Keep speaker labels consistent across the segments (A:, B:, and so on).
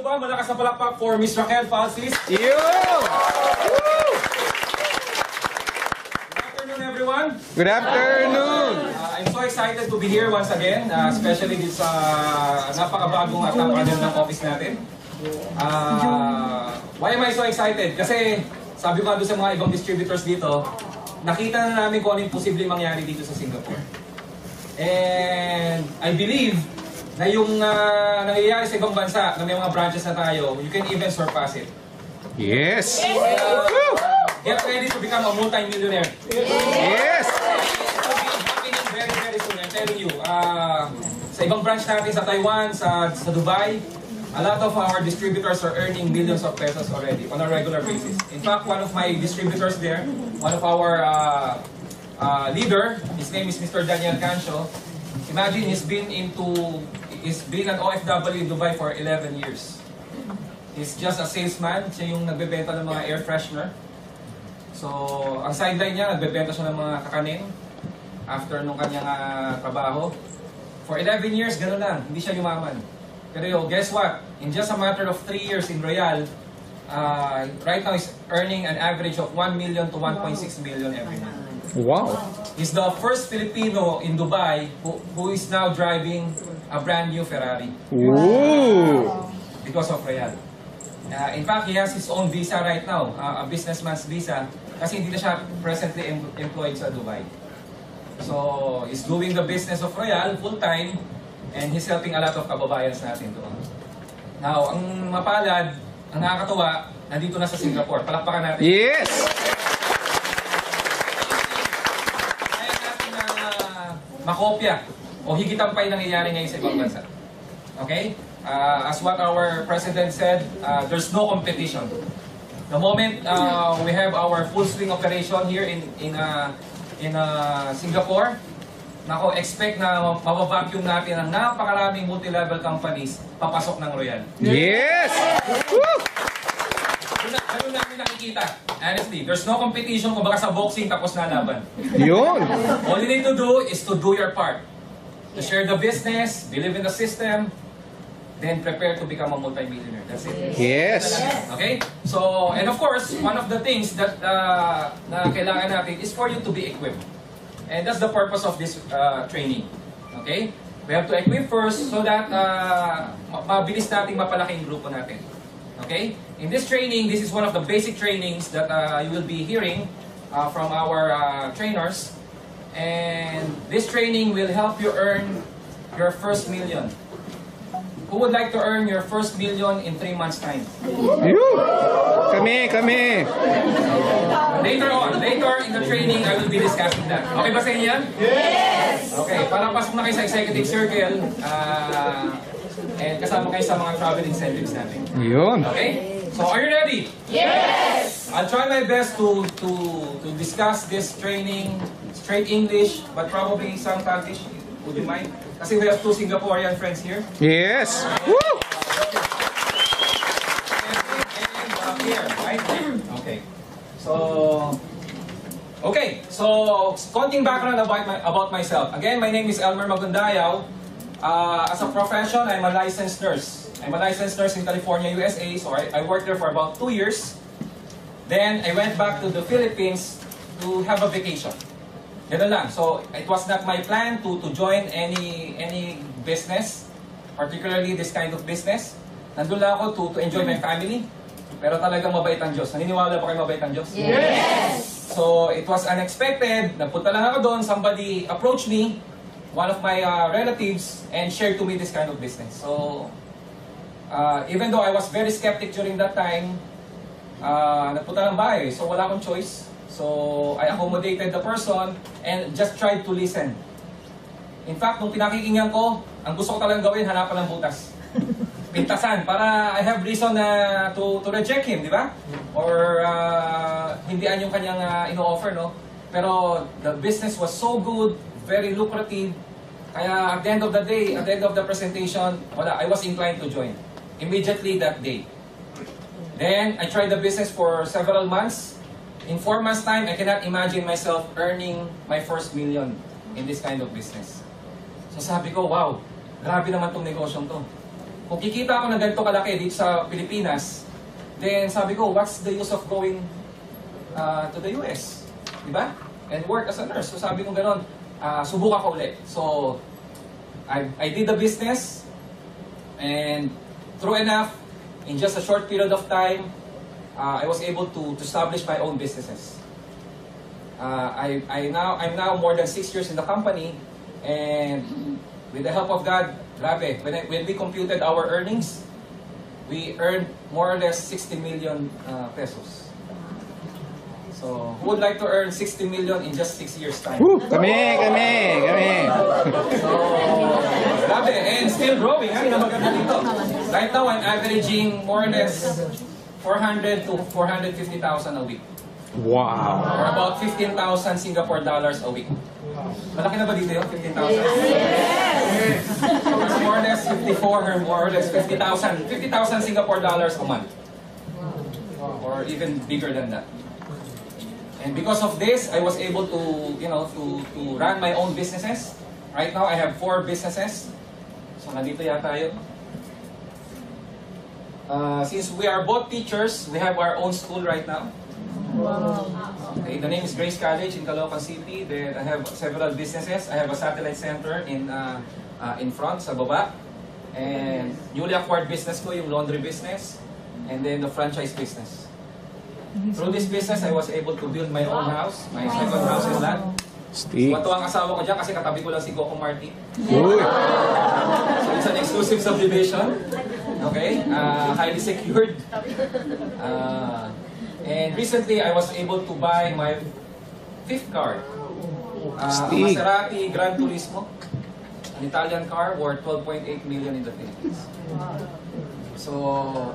A: ba? Malakas na palakpak for Miss Raquel Falsis.
B: Yo!
A: Good afternoon, everyone.
B: Good afternoon.
A: I'm so excited to be here once again, especially dito sa napakabagong at napakagandang office natin. Why am I so excited? Kasi sabi ko doon sa mga ibang distributors dito, nakita na namin kung ano yung posibleng mangyari dito sa Singapore. And I believe na yung nangyayari sa ibang bansa, na may mga branches na tayo, you can even surpass it.
B: Yes.
A: Get ready to become a multi-millionaire.
B: Yes.
A: It will be happening very, very soon. I'm telling you. Sa ibang branch natin sa Taiwan, sa Dubai, a lot of our distributors are earning millions of pesos already on a regular basis. In fact, one of my distributors there, one of our leader, his name is Mr. Daniel Cancio. Imagine he's been an OFW in Dubai for 11 years. He's just a salesman. Siya yung nagbebenta ng mga air freshener. So, ang sideline niya, nagbebenta siya ng mga kakanin after nung kanyang trabaho. For 11 years, gano'n lang. Hindi siya yumaman. Pero guess what? In just a matter of 3 years in Royal, right now he's earning an average of 1 million to 1.6 million every month.
B: Wow.
A: He's the first Filipino in Dubai who is now driving a brand new Ferrari.
B: Ooh.
A: Because of Royal. In fact, he has his own visa right now, a businessman's visa, kasi hindi na siya presently employed sa Dubai. So, he's doing the business of Royal full-time, and he's helping a lot of kababayans natin doon. Now, ang mapalad, ang nakakatuwa, nandito na sa Singapore. Palakpakan natin.
B: Yes.
A: Kaya natin na makopya o higitan pa yung nangyayari ngayon sa ibang bansa. Okay? As what our president said, there's no competition. The moment we have our full swing operation here in Singapore, nako, expect na mabavacuum natin ang napakaraming multi-level companies papasok ng Royal.
B: Yes. Woo.
A: Ano namin nakikita? Honestly, there's no competition kung baka sa boxing tapos na laban.
B: Yun.
A: All you need to do is to do your part. To share the business, believe in the system, then prepare to become a multi-millionaire. That's it.
B: Yes.
A: Okay? So, and of course, one of the things that na kailangan natin is for you to be equipped. And that's the purpose of this training. Okay? We have to equip first so that mabilis nating mapalaki yung grupo natin. Okay? In this training, this is one of the basic trainings that you will be hearing from our trainers. And this training will help you earn your first million. Who would like to earn your first million in 3 months' time?
B: Kami.
A: Later in the training, I will be discussing that. Okay ba sa inyo yan?
C: Yes!
A: Okay, para pasok na kayo sa executive circle, and kasama kayo sa mga travel incentives natin.
B: Yun.
A: Okay? So, are you ready?
C: Yes!
A: I'll try my best to discuss this training straight English, but probably some Taglish. Would you mind? Kasi we have 2 Singaporean friends here.
B: Yes. Woo.
A: And here, right? Okay. So, konting background about myself. Again, my name is Elmer Magundayaw. As a profession, I'm a licensed nurse. I'm a licensed nurse in California, USA. So I worked there for about 2 years. Then I went back to the Philippines to have a vacation. Ganun lang. So it was not my plan to join any business, particularly this kind of business. Nandun lang ako to enjoy my family. Pero talagang mabait ang Diyos. Naniniwala pa kayo mabait ang Diyos?
C: Yes!
A: So it was unexpected. Nagpunta lang ako doon. Somebody approached me, one of my relatives, and shared to me this kind of business. So even though I was very skeptic during that time, nagpunta ng bahay. So wala akong choice. So, I accommodated the person and just tried to listen. In fact, nung pinakikinggan ko, ang gusto ko talagang gawin, hanapan ng butas. Pintasan, para I have reason to reject him, di ba? Or hindian yung kanyang ino-offer, no? Pero the business was so good, very lucrative. Kaya at the end of the day, at the end of the presentation, I was inclined to join. Immediately that day. Then, I tried the business for several months. In 4 months' time, I cannot imagine myself earning my first million in this kind of business. So sabi ko, wow, grabe naman tong negosyong to. kung kikita ako ng ganito kalaki dito sa Pilipinas, then sabi ko, what's the use of going to the US? Diba? And work as a nurse. So sabi ko gano'n, subukan ko ulit. So, I did the business, and true enough, in just a short period of time, I was able to establish my own businesses. I'm now more than 6 years in the company, and with the help of God, grabe, when we computed our earnings, we earned more or less 60 million pesos. So, who would like to earn 60 million in just 6 years' time?
B: Woo! Kami!
A: So, grabe, and still growing. Yan ang maganda dito. Right now, I'm averaging more or less 400 to 450,000 a week.
B: Wow!
A: Or about 15,000 Singapore dollars a week. Malaki na ba dito yun? 15,000? Yes! So, it's more or less 54 or more or less 50,000 Singapore dollars a month. Or even bigger than that. And because of this, I was able to, to run my own businesses. Right now, I have 4 businesses. So, nandito yata yun. Since we are both teachers, we have our own school right now. Okay, the name is Grace College in Caloocan City. Then I have several businesses. I have a satellite center in front, sa baba. And newly acquired business ko, yung laundry business. And then the franchise business. Through this business, I was able to build my own house, my second house in land.
B: Steve.
A: Matuwa ang asawa ko dyan kasi katabi ko lang si Coco Martin.
B: Uy!
A: So it's an exclusive subdivision. Okay? Highly secured. And recently, I was able to buy my 5th car.
B: Steve.
A: Maserati Gran Turismo. An Italian car worth 12.8 million in the Philippines. So,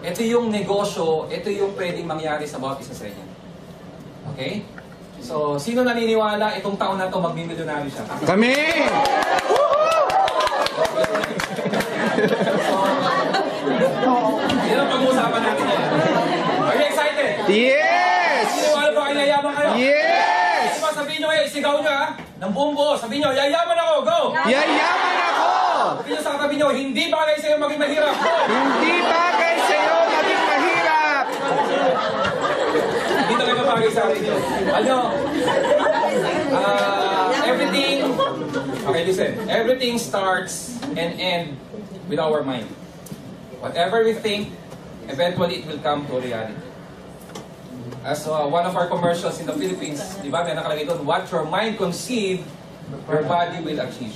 A: ito yung negosyo, ito yung pwedeng mangyari sa bawat isa sa inyo. Okay? So, sino naniniwala itong taon na to magmimilyonaryo siya?
B: Kami!
A: Yan ang pag-uusapan natin ngayon. Are you excited?
B: Yes!
A: Naniniwala ba kayo yayaman kayo?
B: Yes!
A: Diba, sabihin nyo kayo, isigaw nyo ha, ng buong buo. Sabihin nyo, yayaman ako, go!
B: Yayaman ako!
A: Sabihin nyo sa katabi nyo, hindi bagay sa'yo maging mahirap, go!
B: Hindi bagay sa'yo maging mahirap!
A: Hindi talaga bagay sa akin yun. Ano? Everything, okay, listen. Everything starts and ends with our mind. Whatever we think, eventually it will come to reality. As one of our commercials in the Philippines, di ba, may nakalagay doon, what your mind conceive, your body will achieve.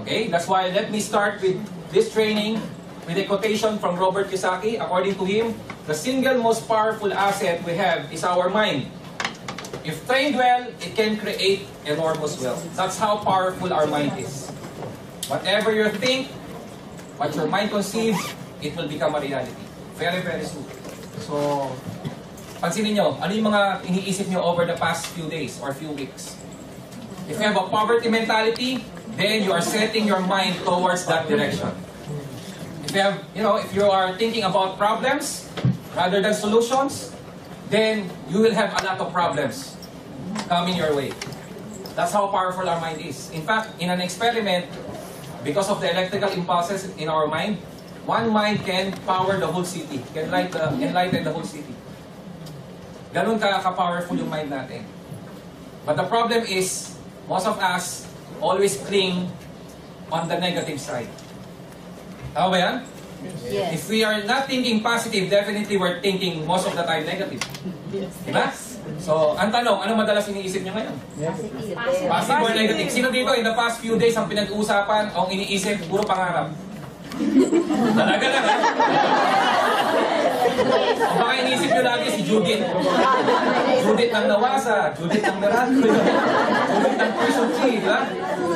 A: Okay? That's why let me start with this training with a quotation from Robert Kiyosaki. According to him, the single most powerful asset we have is our mind. If trained well, it can create enormous wealth. That's how powerful our mind is. Whatever you think, what your mind conceives, it will become a reality. Very, very soon. So, pansinin nyo, ano yung mga iniisip nyo over the past few days or few weeks? If you have a poverty mentality, then you are setting your mind towards that direction. If you have, if you are thinking about problems rather than solutions, then you will have a lot of problems coming your way. That's how powerful our mind is. In fact, in an experiment, because of the electrical impulses in our mind, one mind can power the whole city, can enlighten the whole city. Ganun ka-powerful yung mind natin. But the problem is, most of us always cling on the negative side. Tama ba yan?
C: Yes.
A: If we are not thinking positive, definitely we're thinking most of the time negative. Diba? So, ang tanong, ano madalas iniisip niyo ngayon? Positive or negative? Sino dito in the past few days ang pinag-uusapan, ang iniisip, puro pangarap? Talaga lang, ha? Ang baka iniisip nyo lagi si Judith. Judith ng Nawasa, Judith ng Meralco, Judith ng Person G, diba?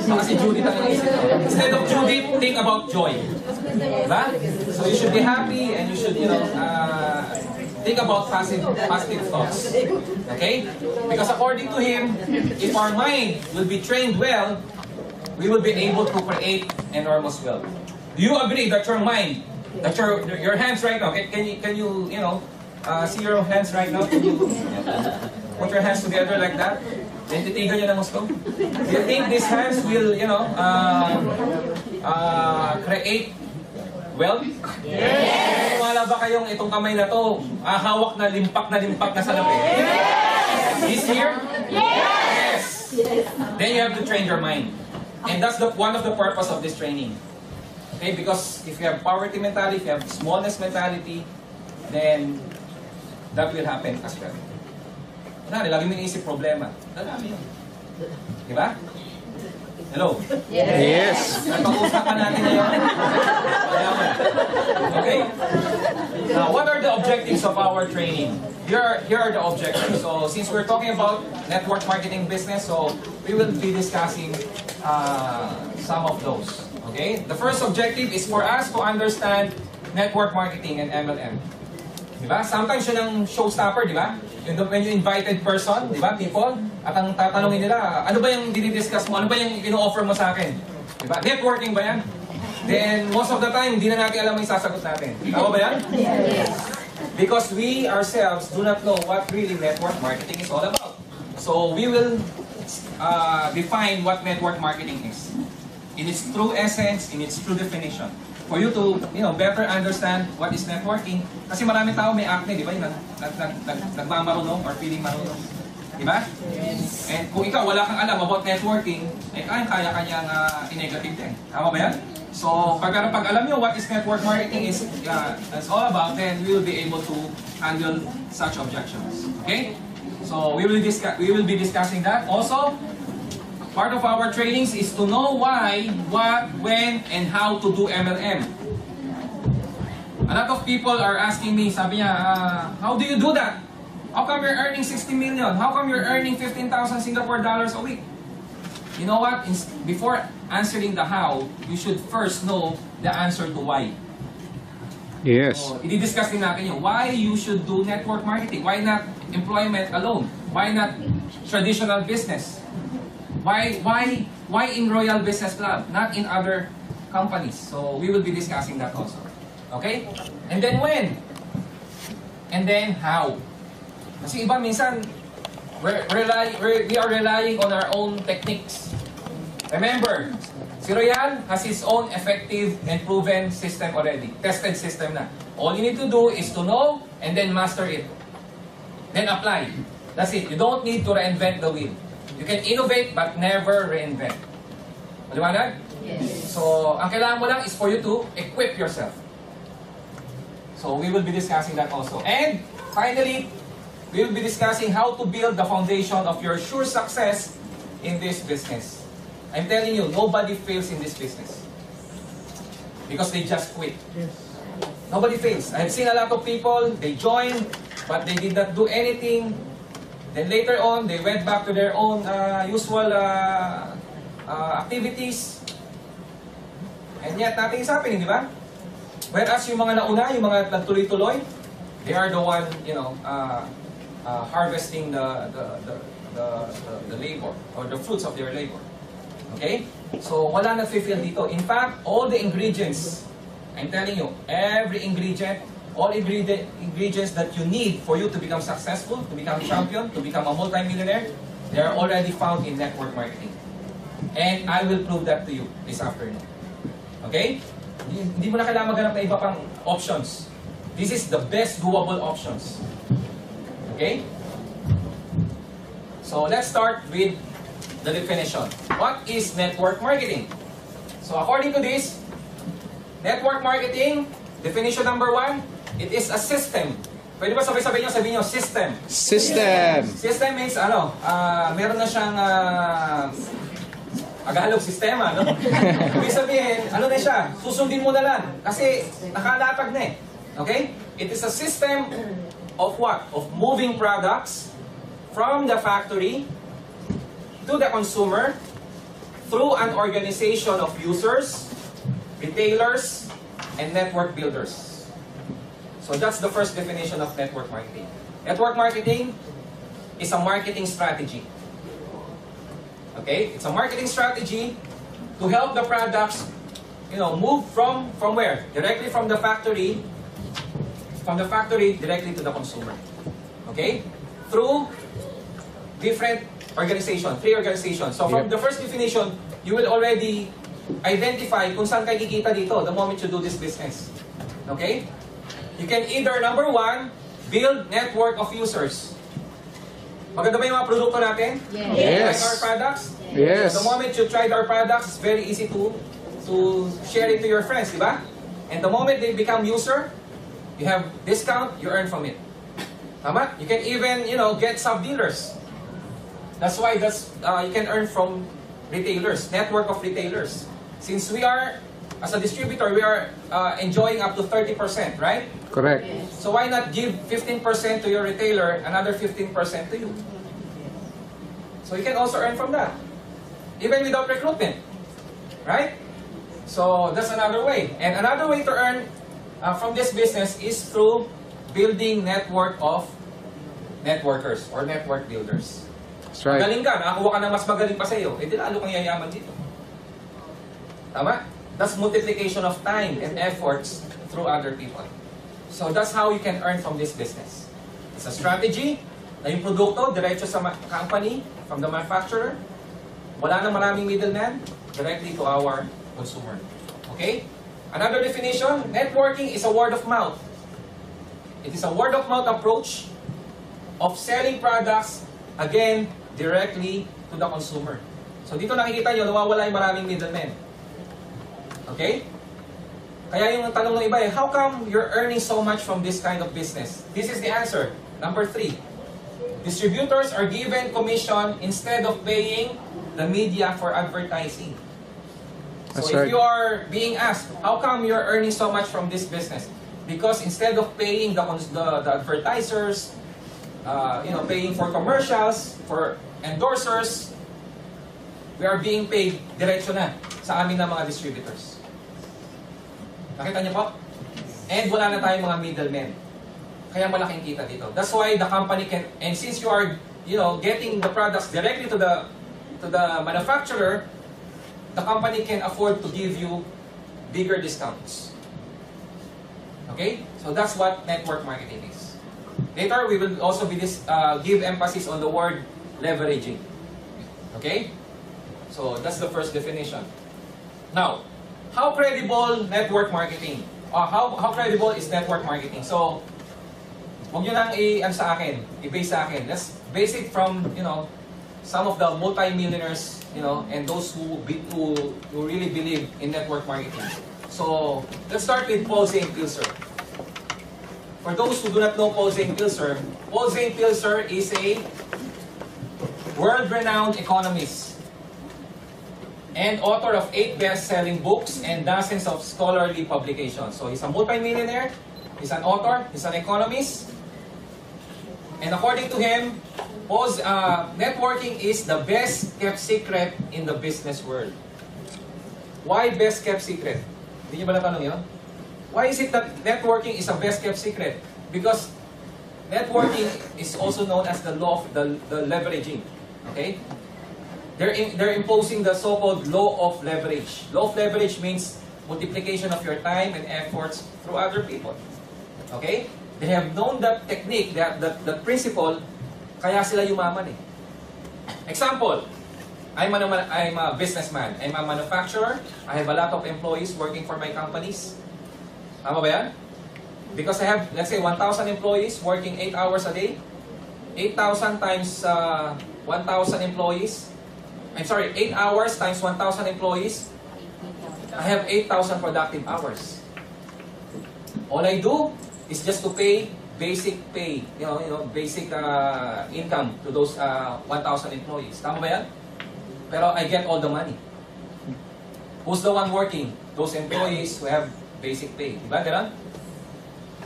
A: Baka si Judith ang iniisip nyo. Instead of Judith, think about joy. Diba? So you should be happy and you should, think about positive thoughts. Okay? Because according to him, if our mind will be trained well, we will be able to create enormous wealth. Do you agree that your mind, that your hands right now, can you see your hands right now? Can you put your hands together like that? Then titigan nyo ng gusto? Do you think these hands will, create Well? Yes! Wala ba kayong itong kamay na to, hawak na limpak na salapi? This here? Yes! Then you have to train your mind. And that's one of the purpose of this training. Okay, because if you have poverty mentality, if you have smallness mentality, then that will happen as well. Kunwari, lagi mo iniisip problema. Dami yun. Diba? Hello?
B: Yes.
A: Nagpag-usapan natin ngayon. Okay. Now, what are the objectives of our training? Here are the objectives. So, since we're talking about network marketing business, so we will be discussing some of those. Okay? The first objective is for us to understand network marketing and MLM. Diba? Sometimes yun ang showstopper, diba? When you invited person, diba, people, at ang tatanungin nila, ano ba yung dinidiscuss mo? Ano ba yung ino-offer mo sa akin? Diba? Networking ba yan? Then, most of the time, hindi na natin alam yung sasagot natin. Tama ba yan?
C: Yes.
A: Because we ourselves do not know what really network marketing is all about. So, we will define what network marketing is. In its true essence, in its true definition. For you to, better understand what is networking. Kasi maraming tao may acne, di ba? Yung nagmamarunong or feeling marunong. Di ba? Yes. And kung ikaw wala kang alam about networking, kaya kanyang i-negative din. Tama ba yan? So, pag alam nyo what is network marketing is all about, then we will be able to handle such objections. Okay? So, we will be discussing that. Also, part of our trainings is to know why, what, when, and how to do MLM. A lot of people are asking me, sabi niya, how do you do that? How come you're earning 60 million? How come you're earning 15,000 Singapore dollars a week? You know what? Before answering the how, you should first know the answer to why.
B: Yes.
A: So, i-discuss din natin yun. Why you should do network marketing? Why not employment alone? Why not traditional business? Why in Royal Business Club, not in other companies? So we will be discussing that also. Okay? And then when? And then how? Kasi iba minsan, we are relying on our own techniques. Remember, si Royal has his own effective and proven system already. Tested system na. All you need to do is to know and then master it. Then apply. That's it. You don't need to reinvent the wheel. You can innovate but never reinvent. Maliwanag?
C: Yes.
A: So, ang kailangan mo lang is for you to equip yourself. So, we will be discussing that also. And, finally, we will be discussing how to build the foundation of your sure success in this business. I'm telling you, nobody fails in this business. Because they just quit. Nobody fails. I've seen a lot of people, they joined, but they did not do anything. Then later on, they went back to their own usual activities. And yet, nothing is happening, di ba? Whereas yung mga nauna, yung mga nagtuloy-tuloy, they are the one, harvesting the labor or the fruits of their labor. Okay? So, wala nag-fulfill dito. In fact, all the ingredients, I'm telling you, every ingredient, all ingredients that you need for you to become successful, to become champion, to become a multi-millionaire, they are already found in network marketing. And I will prove that to you this afternoon. Okay? Hindi mo na kailangan maghanap ng iba pang options. This is the best doable options. Okay? So let's start with the definition. What is network marketing? So according to this, network marketing, definition number 1, it is a system. Pwede ba sabi nyo, system.
B: System.
A: System means, meron na siyang Tagalog sistema, no? Ibig sabihin, ano na siya, susundin mo na lang. Kasi nakalatag na eh. Okay? It is a system of what? Of moving products from the factory to the consumer through an organization of users, retailers, and network builders. So that's the first definition of network marketing. Network marketing is a marketing strategy. Okay? It's a marketing strategy to help the products, move from where? Directly from the factory directly to the consumer. Okay? Through different organizations, 3 organizations. So from the first definition, you will already identify kung saan kayo kikita dito the moment you do this business. Okay? You can either, number one, build network of users. Maganda ba yung mga produkto natin?
B: Yes.
A: Like our products?
B: Yes.
A: The moment you tried our products, it's very easy to share it to your friends, di ba? And the moment they become user, you have discount, you earn from it. Tama? You can even, get sub-dealers. That's why you can earn from retailers, network of retailers. Since we are, as a distributor, we are enjoying up to 30%, right?
B: Correct.
A: So why not give 15% to your retailer, another 15% to you? So you can also earn from that, even without recruitment, right? So that's another way. And another way to earn from this business is through building network of networkers or network builders.
B: That's right.
A: Magaling ka, nakakuha ka ng mas magaling pa sa iyo, eh di lalo kang yayaman dito. Tama? That's multiplication of time and efforts through other people. So that's how you can earn from this business. It's a strategy na yung produkto, diretso sa company, from the manufacturer. Wala na maraming middleman, directly to our consumer. Okay? Another definition, networking is a word of mouth. It is a word of mouth approach of selling products, again, directly to the consumer. So dito nakikita nyo, nawawala yung maraming middlemen. Okay? Kaya yung tanong ng iba how come you're earning so much from this kind of business? This is the answer. Number 3. Distributors are given commission instead of paying the media for advertising. So
B: That's
A: if
B: right.
A: you are being asked, how come you're earning so much from this business? Because instead of paying the advertisers, paying for commercials, for endorsers, we are being paid diretso na sa amin ng mga distributors. Nakita niyo po? And wala na tayong mga middlemen. Kaya malaking kita dito. That's why the company can, and since you are, getting the products directly to the manufacturer, the company can afford to give you bigger discounts. Okay? So that's what network marketing is. Later, we will also give emphasis on the word leveraging. Okay? So that's the first definition. Now, how credible network marketing? How credible is network marketing? So, huwag nyo nang sa akin, i-base sa akin. Let's base it from, some of the multi-millionaires, and those who really believe in network marketing. So, let's start with Paul Zane Pilzer. For those who do not know Paul Zane Pilzer is a world-renowned economist and author of 8 best-selling books and dozens of scholarly publications. So he's a multi-millionaire, he's an author, he's an economist, and according to him, networking is the best-kept secret in the business world. Why best-kept secret? Hindi niyo ba natanong yun? Why is it that networking is a best-kept secret? Because networking is also known as the law of the leveraging. Okay? They're imposing the so-called law of leverage. Law of leverage means multiplication of your time and efforts through other people. Okay? They have known that technique, that principle, kaya sila yumaman eh. Example, I'm a businessman. I'm a manufacturer. I have a lot of employees working for my companies. Tama ba yan? Because I have, let's say, 1,000 employees working 8 hours a day. 8,000 times 1,000 employees. 8 hours times 1,000 employees. I have 8,000 productive hours. All I do is just to pay basic pay, basic income to those 1,000 employees. Tama ba yan? Pero I get all the money. Who's the one working? Those employees who have basic pay. Diba? Ganun?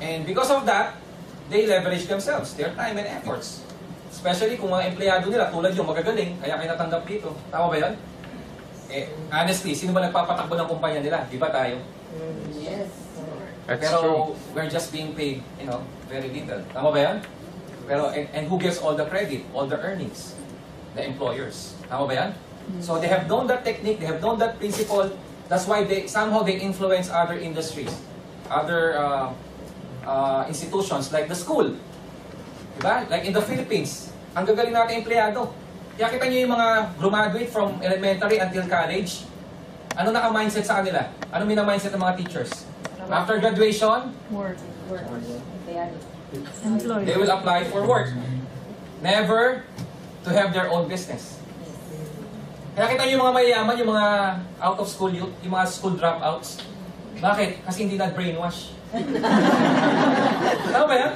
A: And because of that, they leverage themselves, their time and efforts. Especially kung mga empleyado nila, tulad yung magagaling, kaya kayo natanggap dito. Tama ba yan? Honestly, sino ba nagpapatakbo ng kumpanya nila? Di ba tayo?
C: Yes.
B: That's
A: Pero
B: true.
A: we're just being paid, very little. Tama ba yan? Pero, and who gets all the credit, all the earnings? The employers. Tama ba yan? So they have known that technique, they have known that principle. That's why somehow they influence other industries, other institutions like the school. Diba? Like in the Philippines, ang gagaling natin empleyado. Kaya kita nyo yung mga graduate from elementary until college. Ano naka-mindset sa kanila? Ano mina-mindset ng mga teachers? After graduation,
D: Work. Employed.
A: they will apply for work. Never to have their own business. Kaya kita niyo yung mga mayayaman, yung mga out of school youth, yung mga school dropouts. Bakit? Kasi hindi na-brainwash. Tama ba yan?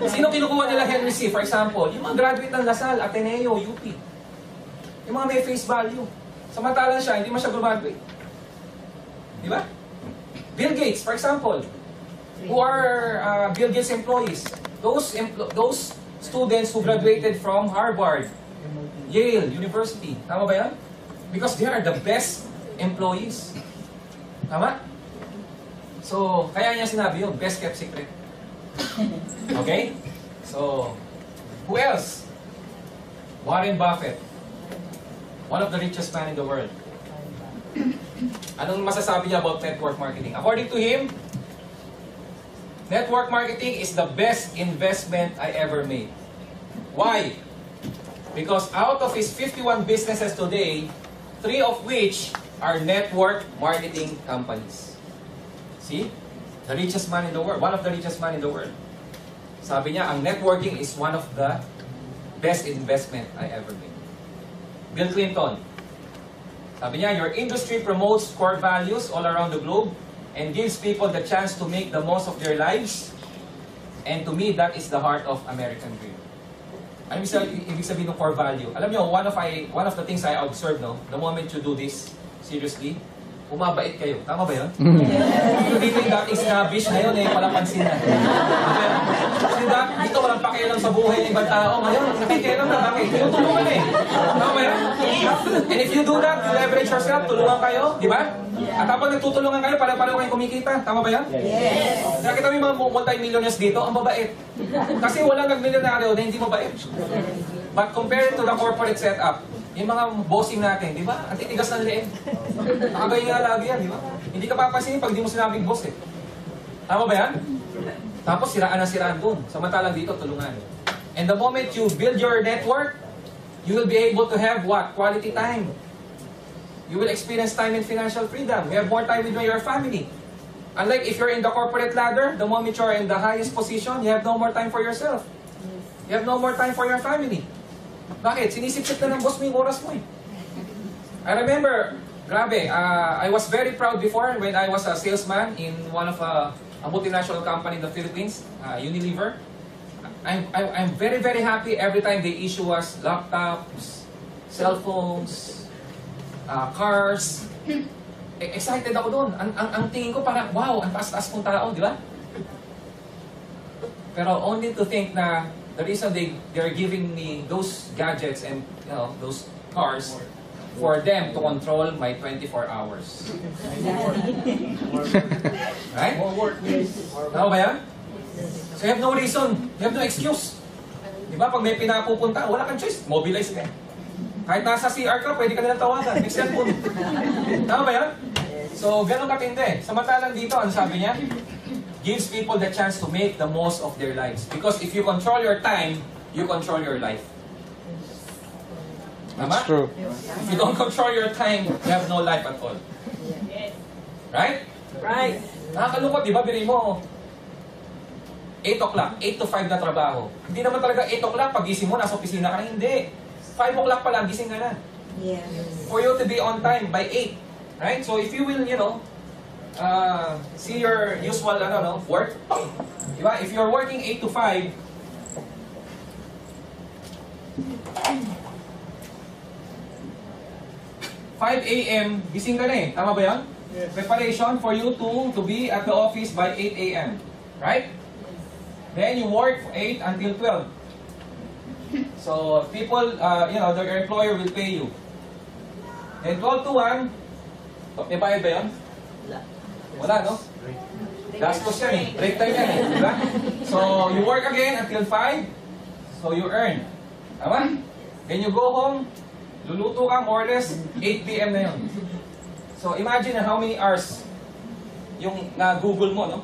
A: Sino kinukuha nila Henry C? For example, yung mga graduate ng Lasal, Ateneo, UP. Yung mga may face value. Samantalang siya, hindi man siya graduate. Di ba? Bill Gates, for example. Who are Bill Gates employees? Those students who graduated from Harvard, Yale University. Tama ba yan? Because they are the best employees. Tama? So, kaya niya sinabi yun, best kept secret. Okay? So, who else? Warren Buffett. One of the richest man in the world. Anong masasabi niya about network marketing? According to him, network marketing is the best investment I ever made. Why? Because out of his 51 businesses today, 3 of which are network marketing companies. See? The richest man in the world. One of the richest man in the world. Sabi niya, ang networking is one of the best investment I ever made. Bill Clinton. Sabi niya, your industry promotes core values all around the globe and gives people the chance to make the most of their lives. And to me, that is the heart of American dream. Ano ibig sabihin ng core value? Alam niyo, one of the things I observe, no, the moment you do this seriously, umabait kayo. Tama ba yun? Pero dito yung dating snobbish, ngayon palapansin na. Kasi dito walang pakialam sa buhay ng ibang tao. Ngayon, nakikialam na. Bakit? Tinutulungan Tama ba yun? And if you do that, you leverage yourself, tulungan kayo, di ba? At habang nagtutulungan kayo, pareho kayong kumikita. Tama ba yan?
C: Yes.
A: Nakita mo yung mga multi-millionaires dito, ang babait. Kasi walang nag-milyonaryo na hindi mabait. But compared to the corporate setup, yung mga bossing natin, di ba? Ang titigas ng leeg. Nakagay nga lagi yan, di ba? Hindi ka papansinin pag di mo sinabing boss eh. Tama ba yan? Tapos siraan dun. Samantalang dito, tulungan. And the moment you build your network, you will be able to have what? Quality time. You will experience time and financial freedom. You have more time with your family. Unlike if you're in the corporate ladder, the moment you're in the highest position, you have no more time for yourself. You have no more time for your family. Bakit? Sinisip-sip na ng boss mo yung oras mo eh. I remember, grabe, I was very proud before when I was a salesman in one of a multinational company in the Philippines, Unilever. I'm very, very happy every time they issue us laptops, cell phones, cars. Excited ako doon. Ang tingin ko parang, wow, ang taas-taas kong tao, di ba? Pero only to think na the reason they're giving me those gadgets and those cars for them to control my 24 hours. Right? Tama ba yan? So you have no reason, you have no excuse. Di ba? Pag may pinapupunta, wala kang choice. Mobilize ka. Kahit nasa CR ka, pwede ka nilang tawagan. May cellphone. Tama ba yan? So, ganun katindi. Samantalang dito, ano sabi niya? Gives people the chance to make the most of their lives. Because if you control your time, you control your life. Tama?
B: That's true.
A: If you don't control your time, you have no life at all. Right?
D: Right.
A: Nakakalungkot, di ba? Bili mo, 8 o'clock, 8 to 5 na trabaho. Hindi naman talaga 8 o'clock, pag gising mo, nasa opisina ka na. Hindi. 5 o'clock pa lang, gising ka na.
C: Yes.
A: For you to be on time by 8. Right? So if you will, see your usual work. Diba? If you're working 8 to 5, 5 a.m., gising ka na eh. Tama ba yan? Preparation for you to be at the office by 8 a.m. Right? Then you work 8 until 12. So people, their employer will pay you. Then 12 to 1, may bayad ba yan? Wala, no? Gastos yan eh. Break time yan eh. Diba? So, you work again until 5. So, you earn. Tama? Then you go home, luluto ka more or less, 8 p.m. na yun. So, imagine how many hours yung na-google mo, no?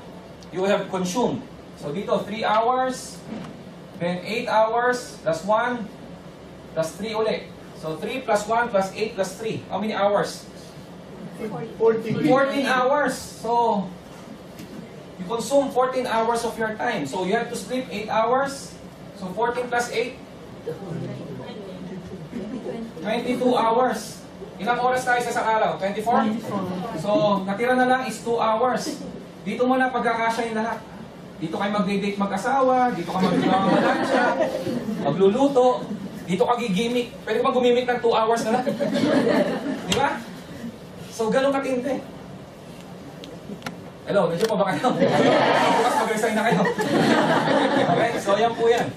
A: You have consumed. So, dito, 3 hours, then 8 hours, plus 1, plus 3 ulit. So, 3 plus 1 plus 8 plus 3. How many hours? 14 hours. So, you consume 14 hours of your time. So, you have to sleep 8 hours. So, 14 plus 8, 22 hours. Ilang oras tayo sa isang araw? 24? So, natira na lang is 2 hours. Dito mo na pagkakasya yung lahat. Dito kayo mag-date mag-asawa, dito ka mag-malansya, magluluto, dito ka gigimik. Pwede ka gumimik ng 2 hours na lang. Di ba? So, ganun katindi. Hello, medyo pa ba kayo? Bukas mag-resign na kayo. Okay, so yan po yan.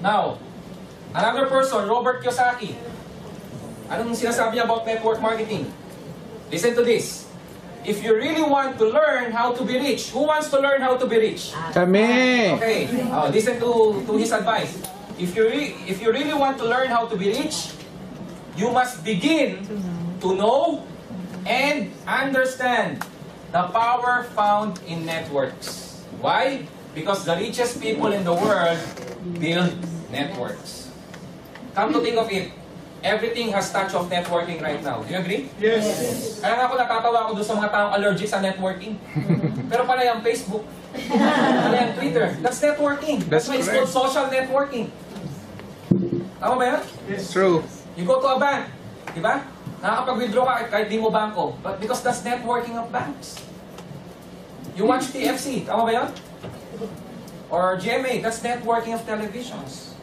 A: Now, another person, Robert Kiyosaki. Anong sinasabi niya about network marketing? Listen to this. If you really want to learn how to be rich, who wants to learn how to be rich?
B: Kami!
A: Okay, listen to his advice. If you really want to learn how to be rich, you must begin to know and understand the power found in networks. Why? Because the richest people in the world build networks. Come to think of it, everything has touch of networking right now. Do you agree?
C: Yes.
A: Kaya ako natatawa ako doon sa mga taong allergic sa networking. Pero pala yung Facebook, pala yung Twitter, that's networking. That's why it's called social networking. Tama ba yan?
B: It's true.
A: You go to a bank, di ba? Nakakapag-withdraw ka kahit di mo banko. But because that's networking of banks. You watch TFC, tama ba yan? Or GMA, that's networking of televisions.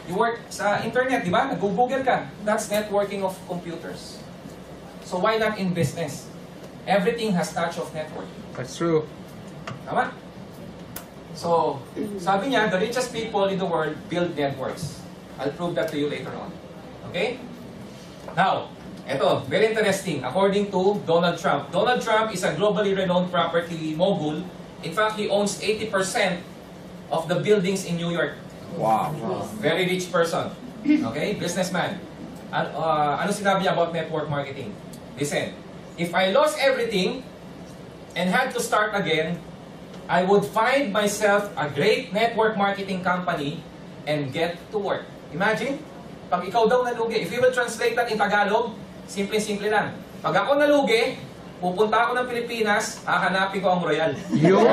A: You work sa internet, di ba? Nag-google ka. That's networking of computers. So why not in business? Everything has touch of networking.
B: That's true.
A: Tama? So, sabi niya, the richest people in the world build networks. I'll prove that to you later on. Okay? Now, eto, very interesting. According to Donald Trump. Donald Trump is a globally renowned property mogul. In fact, he owns 80% of the buildings in New York.
B: Wow.
A: Very rich person. Okay? Businessman. Ano sinabi niya about network marketing? Listen, if I lost everything and had to start again, I would find myself a great network marketing company and get to work. Imagine, pag ikaw daw nalugi, if you will translate that in Tagalog, simple-simple lang. Pag ako nalugi, pupunta ako ng Pilipinas, hahanapin ko ang Royal.
B: Yo!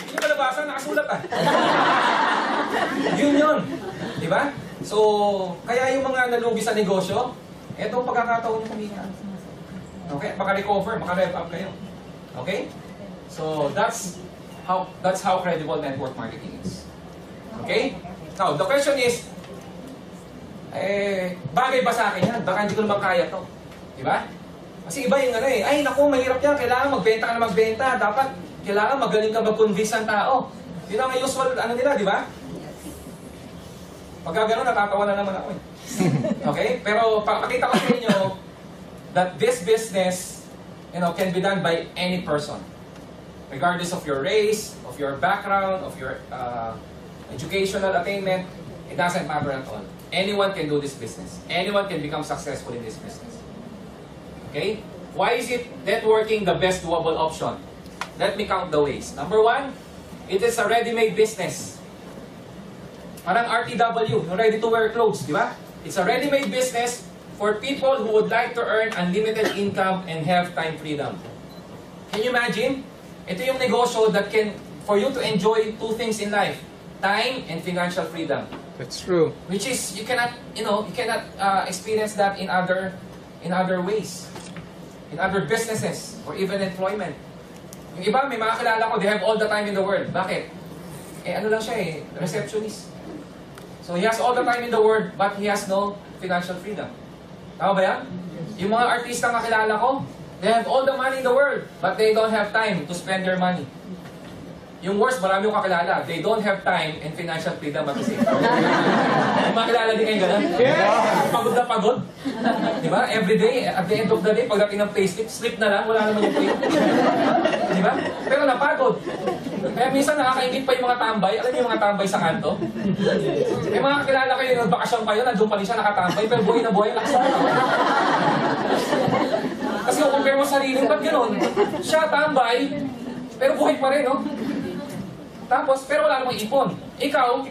A: Hindi ba nabasa? Nakasulat ah. Yun. Di ba? So, kaya yung mga nalugi sa negosyo, eto pagkakataon yung kumina. Okay? Maka-recover, maka-rev up kayo. Okay? So, that's how credible network marketing is. Okay? Now, the question is, bagay ba sa akin yan? Baka hindi ko naman kaya to. Di ba? Kasi iba yung ay naku, mahirap yan. Kailangan magbenta ka na magbenta. Dapat, kailangan magaling ka mag-convince ng tao. Yun ang usual, nila, di ba? Pagka gano'n, natatawa na naman ako eh. Okay? Pero, pakita ko sa inyo that this business, can be done by any person. Regardless of your race, of your background, of your educational attainment, it doesn't matter at all. Anyone can do this business. Anyone can become successful in this business. Okay? Why is it networking the best doable option? Let me count the ways. Number one, it is a ready-made business. Parang RTW, yung ready-to-wear clothes, di ba? It's a ready-made business for people who would like to earn unlimited income and have time freedom. Can you imagine? Ito yung negosyo that can, for you to enjoy two things in life, time and financial freedom.
B: That's true.
A: Which is, you cannot experience that in other ways. In other businesses, or even employment. Yung iba, may mga kilala ko, they have all the time in the world. Bakit? Ano lang siya receptionist. So he has all the time in the world, but he has no financial freedom. Tama ba yan? Yung mga artista na kilala ko, they have all the money in the world, but they don't have time to spend their money. Yung worst, marami yung kakilala. They don't have time and financial freedom at the same time. Yung mga kilala din kayo ganun? Yeah. Pagod na pagod. Diba? Every day, at the end of the day, pagdating ng payslip, slip na lang, wala naman yung pay. Diba? Pero napagod. Kaya minsan nakakaingit pa yung mga tambay. Alam niyo yung mga tambay sa kanto? May mga kakilala kayo, nagbakasyon kayo, nandun pa rin siya nakatambay, pero buhay na buhay, lakas na. Kasi kung compare mo sarili, ba't gano'n? Siya tambay, pero buhay pa rin, no? Tapos, pero wala namang ipon. Ikaw,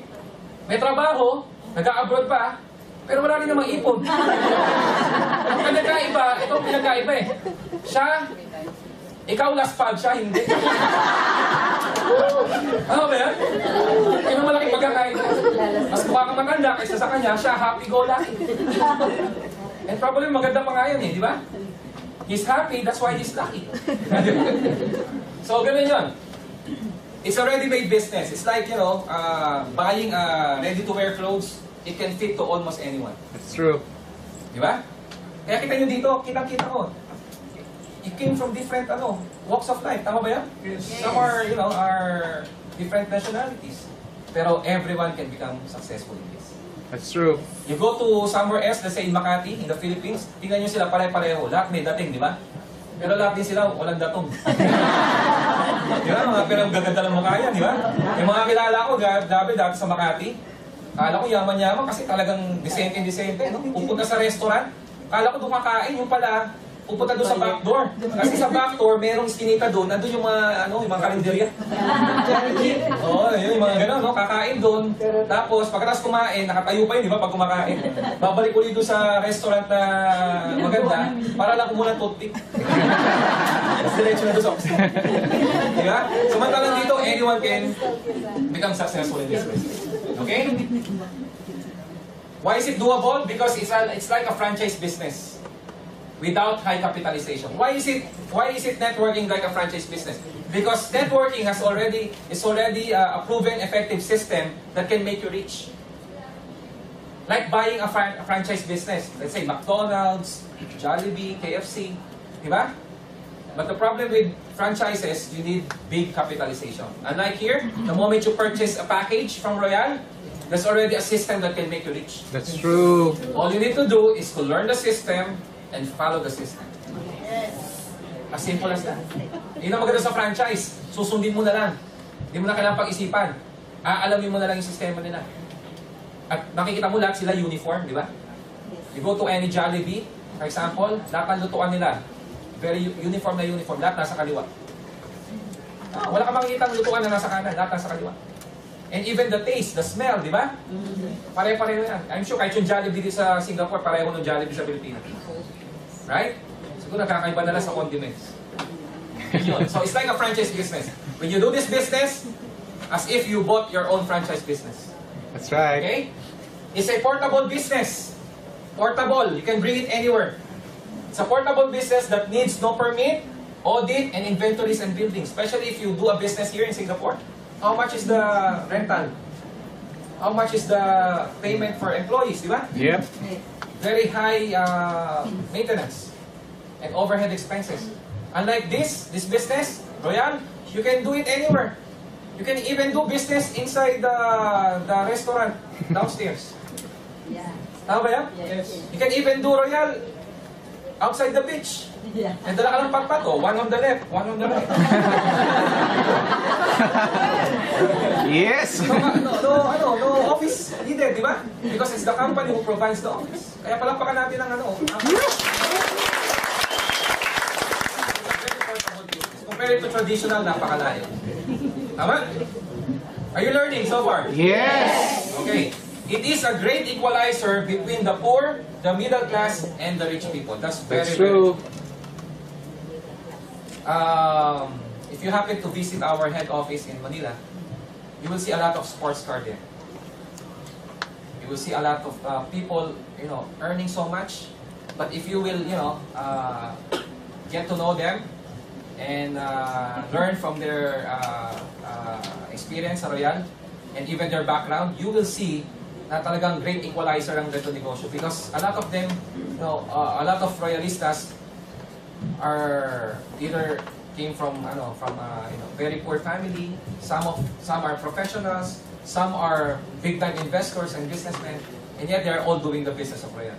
A: may trabaho, nag-abroad pa, pero wala rin namang ipon. Ang pinagkaiba, ito ang pinagkaiba eh. Siya, ikaw last pag, siya hindi. Ano ba yan? Yun ang malaking pagkakaiba. Mas mukha kang maganda kaysa sa kanya, siya happy-go-lucky. And probably maganda pa nga yan eh, di ba? He's happy, that's why he's lucky. So, ganun yun. It's a ready-made business. It's like, you know, buying ready-to-wear clothes. It can fit to almost anyone.
B: That's true.
A: Di ba? Kaya kita nyo dito, kitang-kita ko. You came from different walks of life. Tama ba yan? Some are, you know, are different nationalities. Pero everyone can become successful in this.
B: That's true.
A: You go to somewhere else, let's say in Makati, in the Philippines, tingnan nyo sila pare-pareho. Lahat may dating, di ba? Pero lahat din sila, walang datong. Di ba? Mga pero gaganda ng mukha yan, di ba? Yung mga kilala ko, dati sa Makati, kala ko yaman-yaman kasi talagang disente, no? Pupunta sa restaurant, kala ko doon kakain, yung pala, pupunta doon sa back door. Kasi sa back door, merong iskinita doon, nandun yung mga, yung mga karinderya. Oo, yun, yung mga gano'n, no? Kakain doon. Tapos, pagkatapos kumain, nakatayo pa yun, di ba, pag kumakain. Babalik ulit doon sa restaurant na maganda, para lang kumuha ng toothpick. Tapos diretso na doon sa office. Di ba? Samantalang dito, anyone can become successful in this business. Okay? Why is it doable? Because it's like a franchise business without high capitalization. Why is it networking like a franchise business? Because networking is already a proven effective system that can make you rich. Like buying a franchise business, let's say McDonald's, Jollibee, KFC, di ba? But the problem with franchises, you need big capitalization. Unlike here, the moment you purchase a package from Royal, there's already a system that can make you rich.
B: That's true.
A: All you need to do is to learn the system and follow the system. As simple as that. Yun ang maganda sa franchise. Susundin mo na lang. Hindi mo na kailangang pag-isipan. Aalamin mo na lang yung sistema nila. At nakikita mo lahat sila uniform, di ba? You go to any Jollibee, for example, lahat ng lutuan nila. Very uniform na uniform. Lahat nasa kaliwa. Wala kang makikita ng lutuan na nasa kanan. Lahat nasa kaliwa. And even the taste, the smell, di ba? Pare-pareho yan. I'm sure kahit yung Jollibee dito sa Singapore, pareho ng Jollibee sa Pilipinas. Right? Siguro nakakaiba na lang sa condiments. Yun. So it's like a franchise business. When you do this business, as if you bought your own franchise business.
B: That's right.
A: Okay? It's a portable business. Portable. You can bring it anywhere. It's a portable business that needs no permit, audit, and inventories and buildings. Especially if you do a business here in Singapore. How much is the rental? How much is the payment for employees, di ba?
B: Yep.
A: Very high maintenance and overhead expenses. Unlike this business, Royal, you can do it anywhere. You can even do business inside the restaurant downstairs. Tama ba yan?
C: Yes.
A: You can even do Royal outside the beach. And dala ka ng patpat, one on the left, one on the right.
B: Yes.
A: No office needed, di ba? Because it's the company who provides the office. Kaya palapakan natin ang Compared to traditional, napakalayo. Tama? Are you learning so far?
B: Yes.
A: Okay. It is a great equalizer between the poor, the middle class, and the rich people. That's very
B: true.
A: If you happen to visit our head office in Manila, you will see a lot of sports car there. You will see a lot of people, earning so much. But if you will, get to know them and learn from their experience sa Royal and even their background, you will see na talagang great equalizer ang ganito negosyo because a lot of them, a lot of Royalistas are either came from very poor family. Some are professionals. Some are big time investors and businessmen, and yet they are all doing the business of Royal.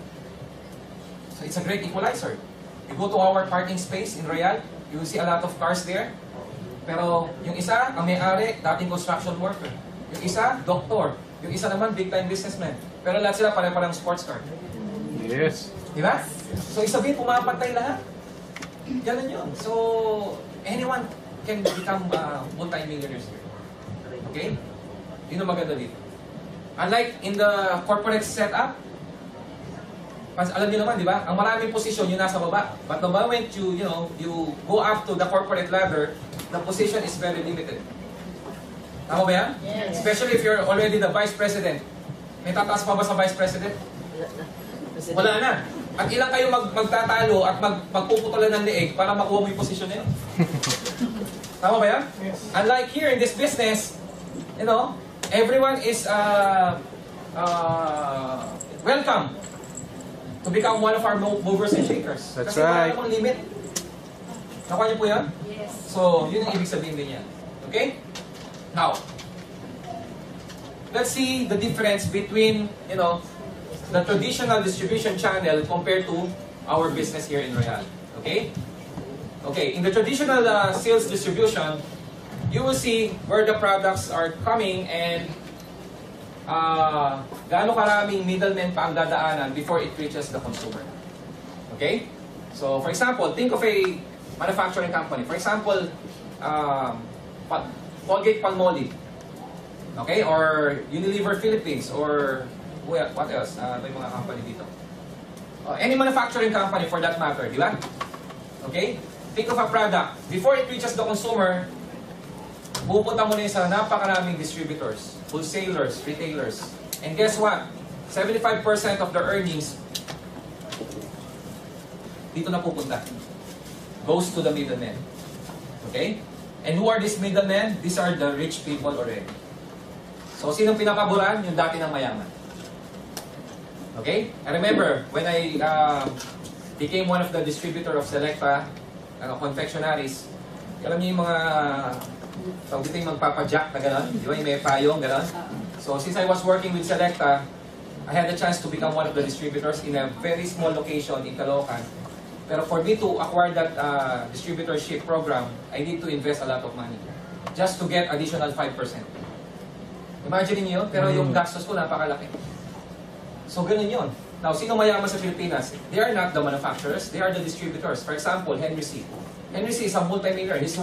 A: So it's a great equalizer. You go to our parking space in Royal, you will see a lot of cars there. Pero yung isa, ang may-ari, dating construction worker. Yung isa, doktor. Yung isa naman, big time businessman. Pero lahat sila pare-parang sports car.
B: Yes.
A: Di ba? So isabihin, pumapantay lahat. Ganun yun. So, anyone can become multi-millionaires here. Okay? Yun ang maganda dito. Unlike in the corporate setup, alam niyo naman, di ba? Ang maraming posisyon yung nasa baba. But the moment you go up to the corporate ladder, the position is very limited. Tama ba yan?
C: Yes.
A: Especially if you're already the vice president. May tataas pa ba sa vice president? Wala na. At ilang kayo magtatalo at magpuputulan ng leeg para makuha mo yung posisyon na yun. Tama ba yan?
B: Yes.
A: Unlike here in this business, everyone is welcome to become one of our movers and shakers.
B: That's
A: Kasi
B: right.
A: wala namang limit. Nakuha niyo po yan?
C: Yes.
A: So, yun ang ibig sabihin din yan. Okay? Now, let's see the difference between, the traditional distribution channel compared to our business here in Royal. Okay? Okay, in the traditional sales distribution, you will see where the products are coming and gaano karaming middlemen pa ang dadaanan before it reaches the consumer. Okay? So, for example, think of a manufacturing company. For example, Colgate-Palmolive. Okay? Or Unilever Philippines. Or what else? May mga company dito. Any manufacturing company for that matter, di ba? Okay? Think of a product. Before it reaches the consumer, pupunta mo na yun sa napakaraming distributors, wholesalers, retailers. And guess what? 75% of the earnings dito na pupunta. Goes to the middlemen. Okay? And who are these middlemen? These are the rich people already. So, sinong pinakaburan? Yung dati ng mayaman. Okay? I remember, when I became one of the distributor of Selecta, confectionaries, alam niyo yung mga tawag dito yung magpapajack na gano'n, di ba yung may payong gano'n? So since I was working with Selecta, I had the chance to become one of the distributors in a very small location in Caloocan. Pero for me to acquire that distributorship program, I need to invest a lot of money just to get additional 5%. Imagine niyo yun, pero yung gastos ko napakalaki. So ganun yun. Now, sino mayaman sa Pilipinas? They are not the manufacturers, they are the distributors. For example, Henry C. Henry C is a multi-millionaire. He's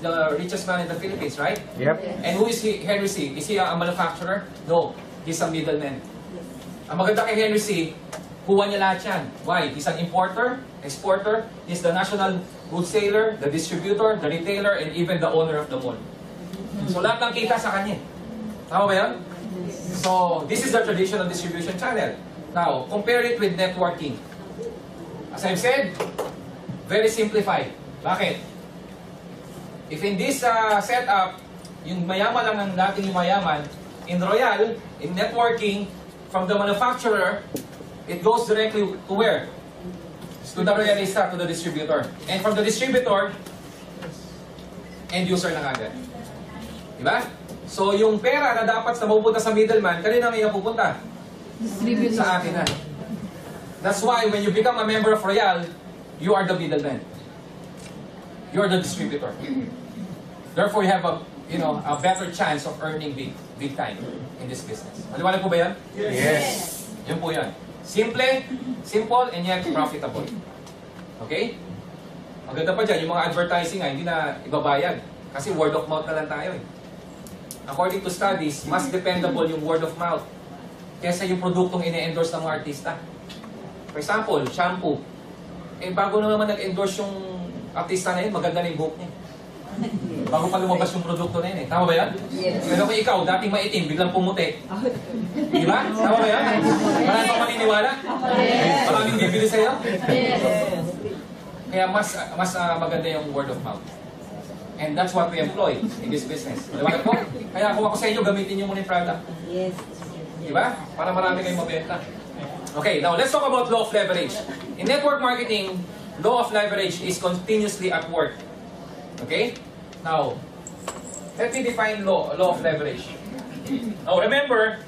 A: the richest man in the Philippines, right?
B: Yep.
A: And who is Henry C? Is he a manufacturer? No. He's a middleman. Ang maganda kay Henry C, kuha niya lahat yan. Why? He's an importer, exporter, he's the national wholesaler, the distributor, the retailer, and even the owner of the mall. So lahat ng kita sa kanya. Tama ba yan? So, this is the traditional distribution channel. Now, compare it with networking. As I've said, very simplified. Bakit? If in this setup, yung mayaman lang ang dating yung mayaman, in Royal, in networking, from the manufacturer, it goes directly to where? To the Royalista, to the distributor. And from the distributor, end user na agad. Diba? So, yung pera na dapat na mapupunta sa middleman, kanina may napupunta? Sa akin na. That's why when you become a member of Royal, you are the middleman. You are the distributor. Therefore, you have a better chance of earning big time in this business. Maliwanag po ba yan?
B: Yes.
A: Yun po yan. Simple, and yet profitable. Okay? Maganda pa dyan, yung mga advertising hindi na ibabayad. Kasi word of mouth na lang tayo. According to studies, mas dependable yung word of mouth kesa yung produktong ine-endorse ng mga artista. For example, shampoo. Bago na naman nag-endorse yung artista na yun, maganda na yung buhok niya. Bago pa lumabas yung produkto na yun eh. Tama ba yan?
C: Yes.
A: Pero kung ikaw, dating maitim, biglang pumuti. Di ba? Tama ba yan? Marami pa maniniwala?
C: Yes.
A: Maraming bibili sa'yo?
C: Yes.
A: Kaya mas maganda yung word of mouth. And that's what we employ in this business. Diba po? Kaya kung ako sa inyo, gamitin nyo muna yung product.
C: Yes.
A: Diba? Para marami kayong mabenta. Okay, now let's talk about law of leverage. In network marketing, law of leverage is continuously at work. Okay? Now, let me define law of leverage. Now, remember,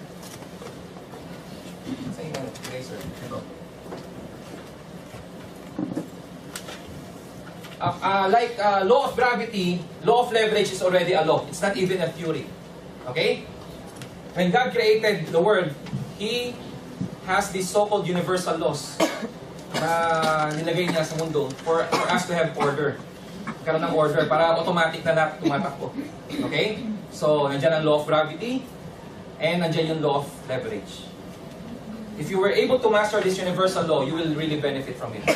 A: law of gravity, law of leverage is already a law. It's not even a theory. Okay? When God created the world, He has these so-called universal laws na nilagay niya sa mundo for us to have order. Karoon ng order para automatic na lahat tumatakbo. Okay? So, nandiyan ang law of gravity, And nandiyan yung law of leverage. If you were able to master this universal law, you will really benefit from it.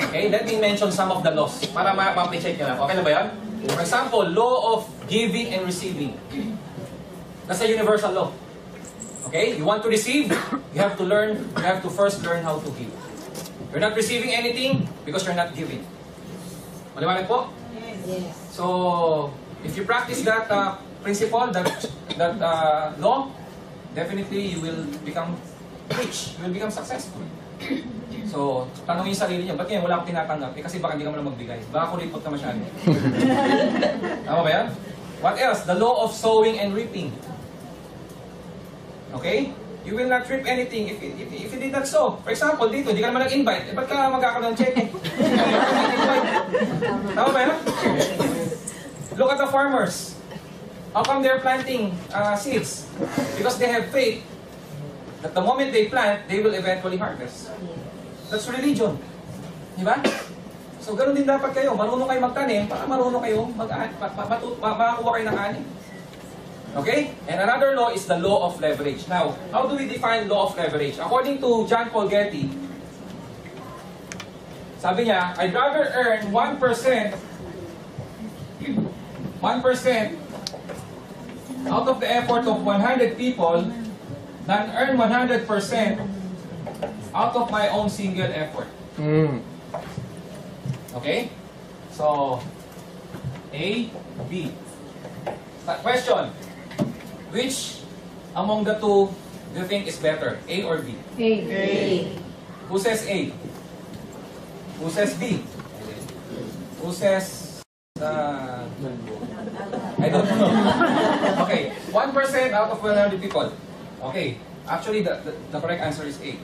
A: Okay, let me mention some of the laws para ma-appreciate nyo lang. Okay na ba yan? For example, law of giving and receiving. Nasa universal law. Okay, you want to receive, you have to first learn how to give. You're not receiving anything because you're not giving. Maliwanag po?
C: Yes.
A: So, if you practice that principle, that law, definitely you will become rich. You will become successful. So, tanongin yung sarili niyo, ba't ngayon wala akong tinatanggap? Eh kasi baka hindi ka man lang magbigay. Baka kuripot ka masyado. Tama ba yan? What else? The law of sowing and reaping. Okay? You will not reap anything if you did not sow. For example, dito, hindi ka naman nag-invite. Eh, ba't ka magkakaroon ng check? Tama ba yan? Look at the farmers. How come they're planting seeds? Because they have faith that the moment they plant, they will eventually harvest. That's religion. Di ba? So, ganun din dapat kayo. Marunong kayo magtanim para marunong kayo makakuha kayo ng ani. Okay? And another law is the law of leverage. Now, how do we define law of leverage? According to John Paul Getty, sabi niya, I'd rather earn 1% out of the effort of 100 people than earn 100% out of my own single effort. Okay? So, A, B. Question. Which among the two do you think is better? A or B?
C: A.
A: Who says A? Who says B? Who says... I don't know. Okay, 1% out of 100 people. Okay, actually the correct answer is A.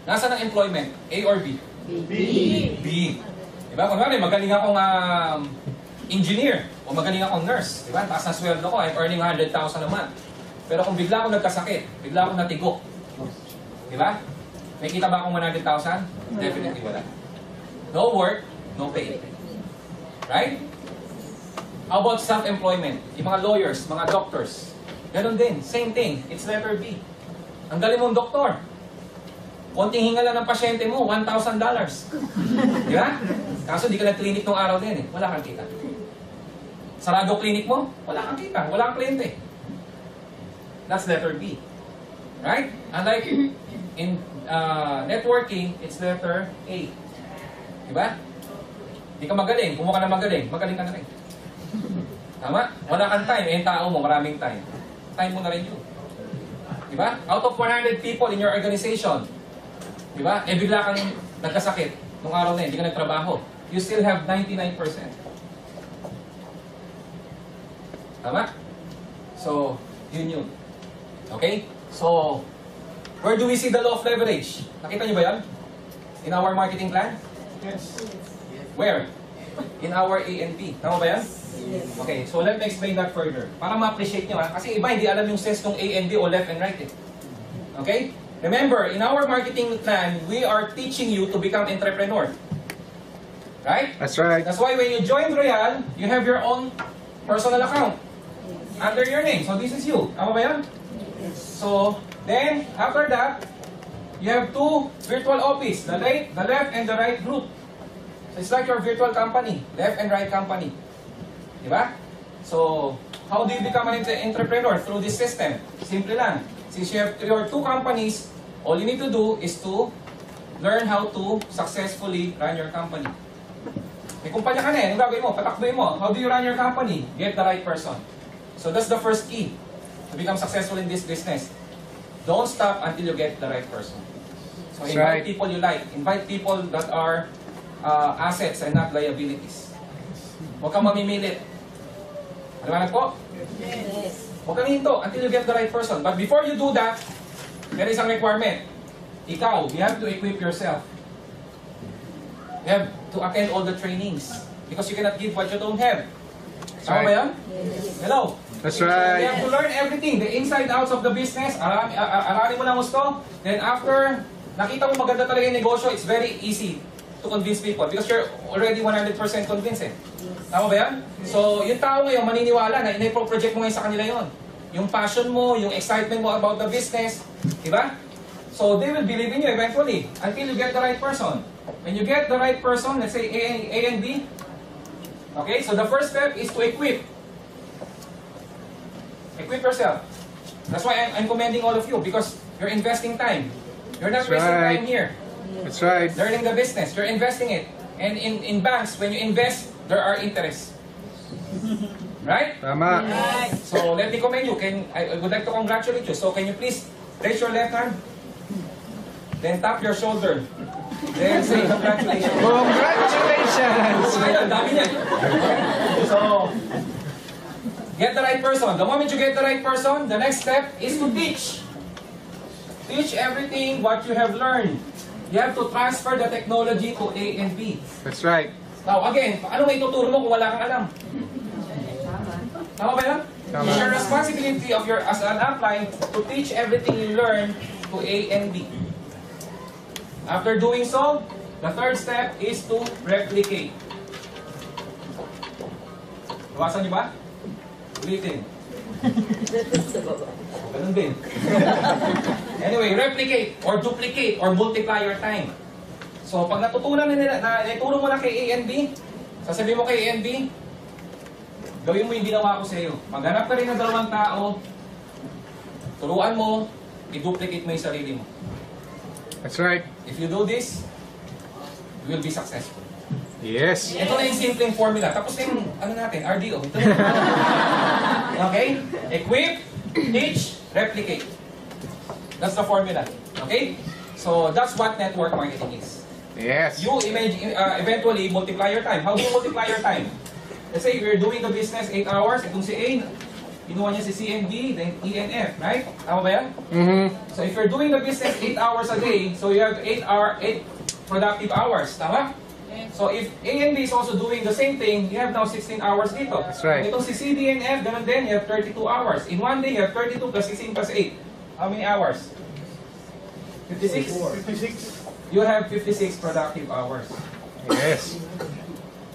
A: Nasaan ang employment? A or B?
C: B.
A: B. Diba? Kung magaling akong engineer o magaling akong nurse, diba? Taas na sweldo ko, I'm earning 100,000 a month. Pero kung bigla akong nagkasakit, bigla akong natigok, diba? May kita ba akong 100,000? Definitely wala. No work, no pay. Right? How about self-employment? Yung mga lawyers, mga doctors, ganun din, same thing, it's letter B. Ang galing mong doktor, konting hinga lang ng pasyente mo, $1,000. Di ba? Kaso di ka nag-clinic nung araw din eh. Wala kang kita. Sarado clinic mo, wala kang kita. Wala kang kliyente. That's letter B. Right? Unlike in networking, it's letter A. Di ba? Di ka magaling. Kung ka na magaling ka na rin. Tama? Wala kang time. Eh, yung tao mo, maraming time. Time mo na rin yun. Di ba? Out of 100 people in your organization, di ba? Eh, bigla kang nagkasakit nung araw na yun, hindi ka nagtrabaho. You still have 99%. Tama? So, yun. Okay? So, where do we see the law of leverage? Nakita niyo ba yan? In our marketing plan?
B: Yes.
A: Where? In our A and B. Tama ba yan? Okay, so let me explain that further. Para ma-appreciate nyo ha. Kasi iba hindi alam yung sense ng A and B o left and right eh. Okay? Remember, in our marketing plan, we are teaching you to become entrepreneur. Right?
B: That's right.
A: That's why when you join Royal, you have your own personal account under your name. So this is you. Tama ba yan? So, then, after that, you have two virtual office, the left and the right group. So it's like your virtual company, left and right company. Diba? So, how do you become an entrepreneur? Through this system. Simple lang. Since you have your two companies, all you need to do is to learn how to successfully run your company. May kumpanya ka na eh. Anong gagawin mo? Patakboy mo. How do you run your company? Get the right person. So that's the first key to become successful in this business. Don't stop until you get the right person. So
B: That's
A: invite
B: right.
A: people you like. Invite people that are assets and not liabilities. Huwag kang mamimilit. Aliwanag po?
C: Yes.
A: Huwag kang hinto until you get the right person. But before you do that, there is a requirement. Ikaw, you have to equip yourself. You have to attend all the trainings. Because you cannot give what you don't have. Tama ba yan? Hello?
B: That's
A: You
B: right.
A: have to learn everything. The inside outs of the business. Aralin mo lang gusto. Then after, nakita mo maganda talaga yung negosyo, it's very easy to convince people. Because you're already 100% convinced eh. Tama ba yan? So, yung tao ngayon maniniwala na ina-project mo ngayon sa kanila yon. yung passion mo, yung excitement mo about the business, di ba? So they will believe in you eventually until you get the right person. When you get the right person, let's say A and B, okay, so the first step is to equip. Equip yourself. That's why I'm commending all of you because you're investing time. You're not
B: That's
A: wasting
B: right.
A: time here.
B: That's right.
A: Learning the business, you're investing it. And in banks, when you invest, there are interests. Right?
B: Tama.
A: So let me commend you. I would like to congratulate you. So can you please raise your left hand? Then tap your shoulder. Then say congratulations.
B: Congratulations!
A: Ayun, dami niyan. So, get the right person. The moment you get the right person, the next step is to teach. Teach everything what you have learned. You have to transfer the technology to A and B.
B: That's right.
A: Now, again, ano may tuturo mo kung wala kang alam? Tama ba yan?
B: Tama.
A: It's your responsibility of your as an upline to teach everything you learn to A and B. After doing so, the third step is to replicate. Iwasan niyo ba? Ulitin. Ganun din. Anyway, replicate or duplicate or multiply your time. So, pag natutunan na nila, ituro mo na kay A and B, sasabihin mo kay A and B, gawin mo yung ginawa ko sa iyo. Maghanap ka rin ng dalawang tao, turuan mo, i-duplicate mo yung sarili mo.
B: That's right.
A: If you do this, you will be successful.
B: Yes.
A: Ito na yung simpleng formula. Tapos na yung, ano natin, RDO. Ito na. Okay? Equip, teach, replicate. That's the formula. Okay? So, that's what network marketing is.
B: Yes.
A: You eventually multiply your time. How do you multiply your time? Let's say you're doing the business 8 hours. Itong si A, kinuha niya si C and D, then E and F, right? Tama ba yan?
B: Mm-hmm.
A: So if you're doing the business 8 hours a day, so you have 8 productive hours. Tama? So if A and B is also doing the same thing, you have now 16 hours dito.
B: That's right.
A: Itong si C, D, and F, ganun din, you have 32 hours. In one day, you have 32 plus 16 plus 8. How many hours? 56?
D: 56.
A: You have 56 productive hours.
B: Yes.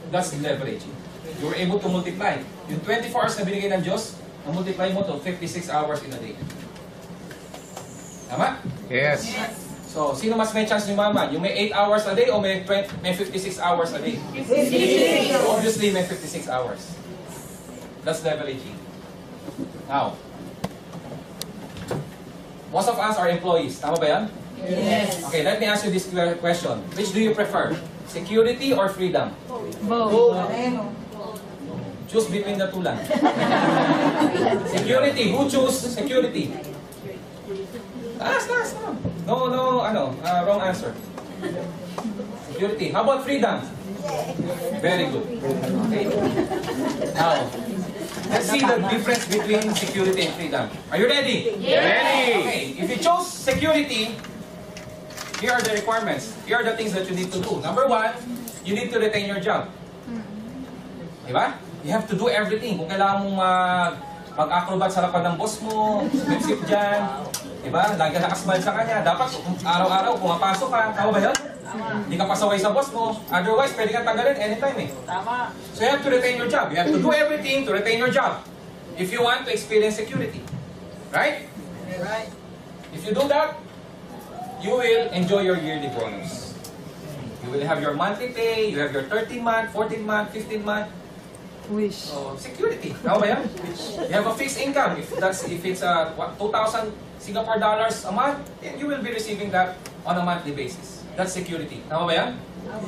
A: That's leveraging. You were able to multiply. Yung 24 hours na binigay ng Diyos, na-multiply mo to 56 hours in a day. Tama?
B: Yes.
A: So, sino mas may chance yumaman? Yung may 8 hours a day o may 56 hours a day?
C: 56.
A: Obviously, may 56 hours. That's leveraging. Now, most of us are employees. Tama ba yan?
C: Yes.
A: Okay, let me ask you this question. Which do you prefer? Security or freedom?
C: Both.
A: Choose between the two lang. Security. Who choose security? Taas. No, wrong answer. Security. How about freedom? Very good. Okay. Now, let's see the difference between security and freedom. Are you ready?
B: Ready.
A: Okay. If you chose security, here are the requirements. Here are the things that you need to do. Number one, you need to retain your job. Diba? You have to do everything. Kung kailangan mong mag-acrobat sa harapan ng boss mo, sip dyan, diba? Lagi ka nakasmile sa kanya. Dapat araw-araw pumapasok ka. Tama ba yun? Hindi ka pasaway sa boss mo. Otherwise, pwede kang tanggalin anytime eh.
C: Tama.
A: So you have to retain your job. You have to do everything to retain your job if you want to experience security. Right?
C: Right.
A: If you do that, you will enjoy your yearly bonus. You will have your monthly pay, you have your 13-month, 14-month, 15-month.
C: Wish.
A: So, security. Tama ba yan? You have a fixed income. If it's 2,000 Singapore dollars a month, then you will be receiving that on a monthly basis. That's security. Tama ba yan?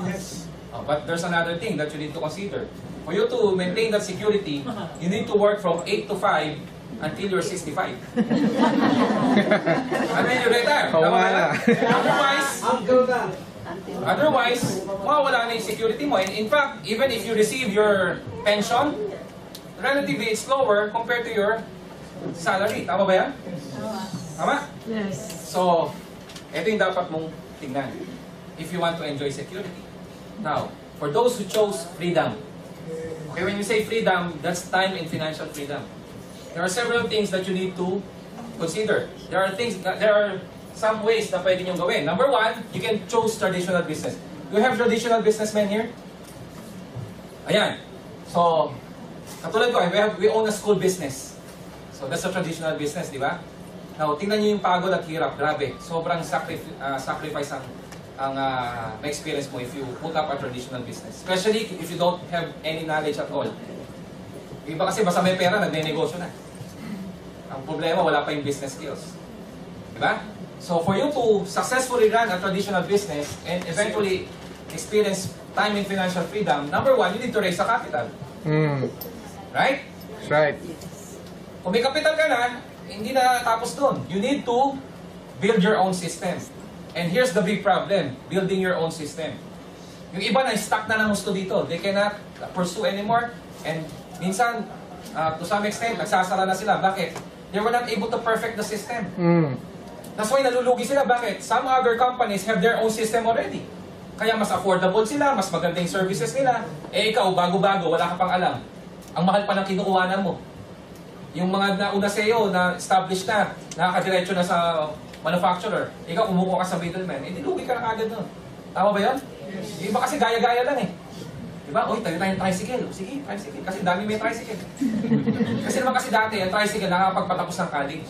D: Yes.
A: But there's another thing that you need to consider. For you to maintain that security, you need to work from 8 to 5 until you're 65. And then you retire.
B: Oo
A: Tama ba
B: nga.
A: yan? Otherwise, mawawala na yung security mo. And in fact, even if you receive your pension, relatively it's lower compared to your salary. Tama ba yan? Tama?
C: Yes.
A: So, ito yung dapat mong tingnan if you want to enjoy security. Now, for those who chose freedom, okay, when you say freedom, that's time and financial freedom. There are several things that you need to consider. There are some ways na pwede niyong gawin. Number one, you can choose traditional business. Do you have traditional businessmen here? Ayan. So, katulad ko, we own a school business. So that's a traditional business, di ba? Now, tingnan nyo yung pagod at hirap. Grabe. Sobrang sacrifice ang may experience mo if you put up a traditional business. Especially if you don't have any knowledge at all. Iba kasi basta may pera, nagne-negosyo na. Ang problema, wala pa yung business skills. Diba? So for you to successfully run a traditional business and eventually experience time and financial freedom, number one, you need to raise a capital. Right?
B: That's right.
A: Kung may capital ka na, hindi na tapos doon. You need to build your own system. And here's the big problem, building your own system. Yung iba na stuck na ng gusto dito. They cannot pursue anymore. And minsan, to some extent, nagsasara na sila. Bakit? They were not able to perfect the system. That's why nalulugi sila. Bakit? Some other companies have their own system already. Kaya mas affordable sila, mas maganda yung services nila. Eh ikaw, bago-bago, wala ka pang alam. Ang mahal pa ng kinukuhanan mo. Yung mga nauna sa iyo na established na, nakakadiretso na sa manufacturer, ikaw kumukuha ka sa middleman, eh dilugi ka na kagad nun. Tama ba yun? Yung iba kasi gaya-gaya lang eh. Diba? Uy, tayo tayong tricycle. Sige, tricycle. Kasi dami may tricycle. Kasi naman kasi dati, ang tricycle nakakapagpatapos ng college.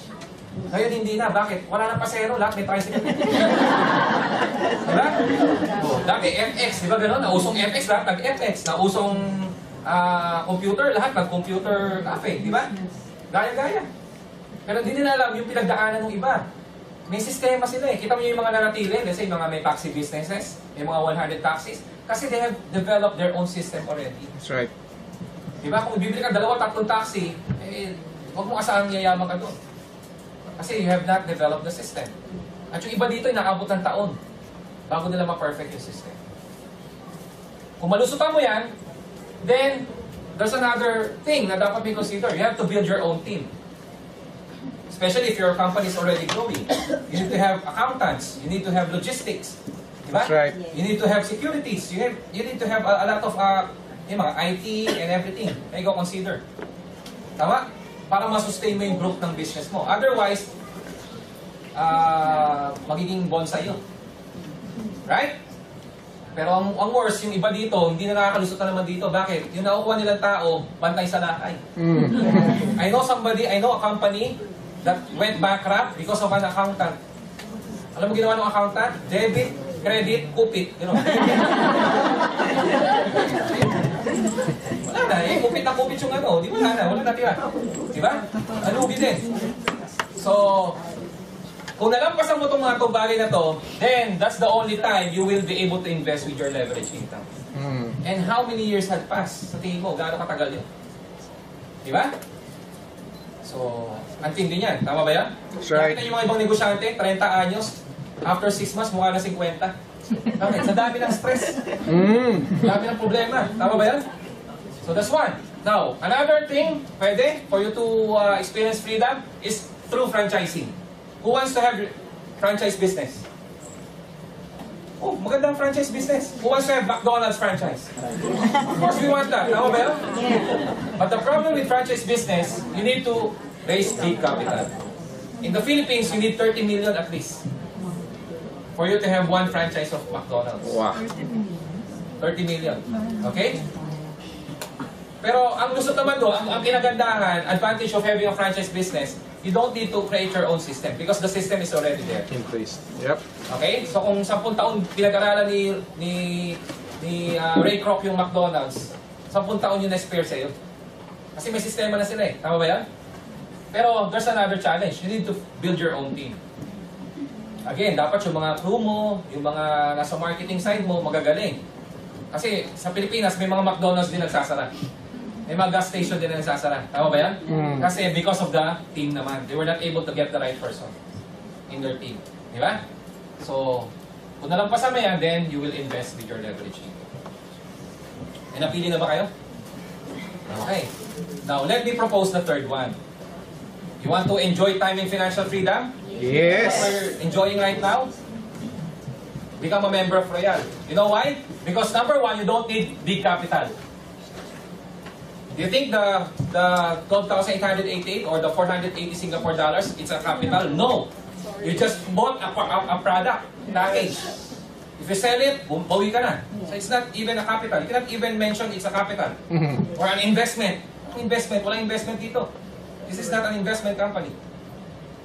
A: Ngayon hindi na. Bakit? Wala nang pasero. Lahat may tricycle. Diba? Dati FX. Diba gano'n? Nausong FX. Lahat nag-FX. Nausong computer. Lahat nag-computer cafe. Diba? Gaya-gaya. Pero hindi nila alam yung pinagdaanan ng iba. May sistema sila eh. Kita mo yung mga nanatili. Let's say, mga may taxi businesses. May mga 100 taxis. Kasi they have developed their own system already.
B: That's right.
A: Diba? Kung bibili ka 2-3 taxi, eh, huwag mo asahang yayaman ka doon. Kasi you have not developed the system. At yung iba dito ay nakabot ng taon bago nila ma-perfect yung system. Kung malusutan mo yan, then there's another thing na dapat be considered. You have to build your own team. Especially if your company is already growing. You need to have accountants. You need to have logistics. Diba?
B: That's right.
A: You need to have securities. You need to have a lot of yung mga IT and everything na ikaw consider. Tama? Para masustain mo yung growth ng business mo. Otherwise, magiging bonsai yun. Right? Pero ang worst, yung iba dito, hindi na nakakalusutan naman dito. Bakit? Yung nakukuha nilang tao, bantay sa lakay. I know a company that went bankrupt because of an accountant. Alam mo ginawa ng accountant? Debit, credit, kupit. Gano'n. Wala na eh. Kupit na kupit yung ano. Di wala na tira. Diba? Alugi din. So, kung nalampasan mo itong mga bagay na to, then that's the only time you will be able to invest with your leverage income. And how many years had passed? Sa tingin mo, gaano katagal yun? Diba? So, antindi niyan. Tama ba yan?
B: That's right.
A: Nakita yung mga ibang negosyante, 30 anyos, after 6 months, mukha na 50. Bakit? Sa dami ng stress. Dami ng problema. Tama ba yan? So that's one. Now, another thing, pwede, for you to experience freedom is through franchising. Who wants to have franchise business? Oh, magandang franchise business. Who wants to have McDonald's franchise? Of course, we want that. Tama ba yan? But the problem with franchise business, you need to raise big capital. In the Philippines, you need 30 million at least for you to have one franchise of McDonald's.
B: Wow.
A: 30 million. Okay? Pero ang gusto naman doon, ang kinagandahan, advantage of having a franchise business, you don't need to create your own system because the system is already there.
B: In place. Yep.
A: Okay? So kung 10 taon pinag-aralan ni Ray Kroc yung McDonald's, 10 taon yun na-spare sa'yo. Kasi may sistema na sila eh. Tama ba yan? Pero there's another challenge. You need to build your own team. Again, dapat yung mga crew mo, yung mga nasa marketing side mo, magagaling. Kasi sa Pilipinas, may mga McDonald's din nagsasara. May mga gas station din na nagsasara. Tama ba yan? Kasi because of the team naman. They were not able to get the right person in their team. Di ba? So, kung nalampasan mo yan, then you will invest with your leverage income. E napili na ba kayo? Okay. Now, let me propose the third one. You want to enjoy time and financial freedom?
B: Yes.
A: What we're enjoying right now? Become a member of Royal. You know why? Because number one, you don't need big capital. Do you think the 12,888 or the 480 Singapore dollars, it's a capital? No. You just bought a product package. If you sell it, bawi ka na. So it's not even a capital. You cannot even mention it's a capital. Or an investment. Ang investment, walang investment dito. This is not an investment company.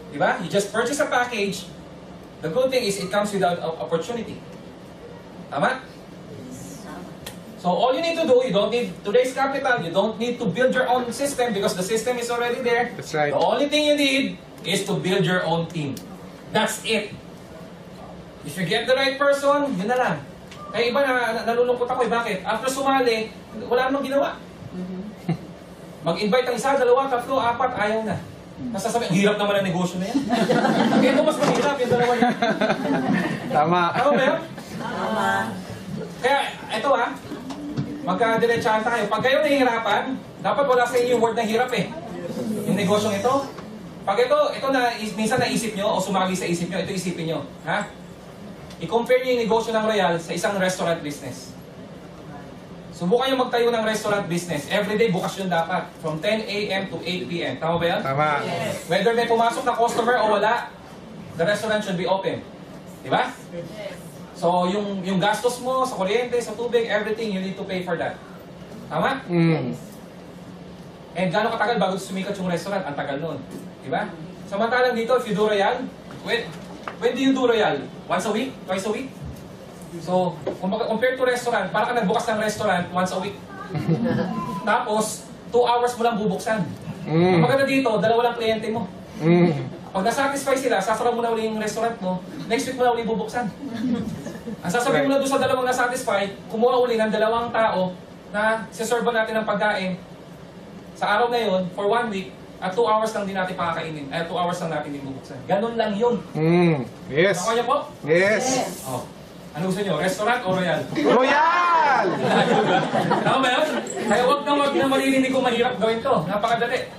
A: Diba? You just purchase a package. The good thing is it comes without opportunity. Tama? So all you need to do, you don't need to raise capital, you don't need to build your own system because the system is already there.
B: That's right.
A: The only thing you need is to build your own team. That's it. If you get the right person, yun na lang. Kaya iba nalulungkot ako eh. Bakit? After sumali, wala namang ginawa. Mag-invite ang isa, dalawa, tatlo, apat, ayaw na. Nasasabi, ang hirap naman ang negosyo na yan. Kaya ito mas mahirap yung dalawa yan.
B: Tama.
A: Tama ba yun?
C: Tama.
A: Kaya, ito magka-diretsahan tayo. Pag kayo nahihirapan, dapat wala sa inyo yung word na hirap eh. Yung negosyong ito. Pag ito na, minsan naisip nyo o sumagi sa isip nyo, ito isipin nyo. Ha? I-compare nyo yung negosyo ng Royal sa isang restaurant business. Subukan nyo magtayo ng restaurant business. Everyday bukas yun dapat. From 10 a.m. to 8 p.m. Tama ba yan?
B: Tama.
C: Yes.
A: Whether may pumasok na customer o wala, the restaurant should be open. Diba? So, yung gastos mo sa kuryente, sa tubig, everything, you need to pay for that. Tama? And gano'ng katagal bago sumikat yung restaurant? Ang tagal nun. Diba? Samantalang dito, if you do Royal, when do you do Royal? Once a week? Twice a week? So, compared to restaurant, parang ka nagbukas ng restaurant once a week. Tapos, 2 hours mo lang bubuksan. Ang maganda dito, dalawa lang kliyente mo. Pag nasatisfy sila, sasara mo na uli yung restaurant mo, next week mo na uli bubuksan. Ang sasabihin mo na doon sa dalawang nasatisfy, kumuha uli ng dalawang tao na siserve natin ng pagkain sa araw na yun, for 1 week, at 2 hours lang din natin pakakainin. 2 hours lang natin din bubuksan. Ganun lang yun.
B: Yes.
A: Nakuha niyo po?
B: Yes.
A: Oh. Ano gusto nyo? Restaurant o Royal?
B: Royal!
A: Tama ba yun? Kaya wag na maririnig ko mahirap gawin to. Napakadali.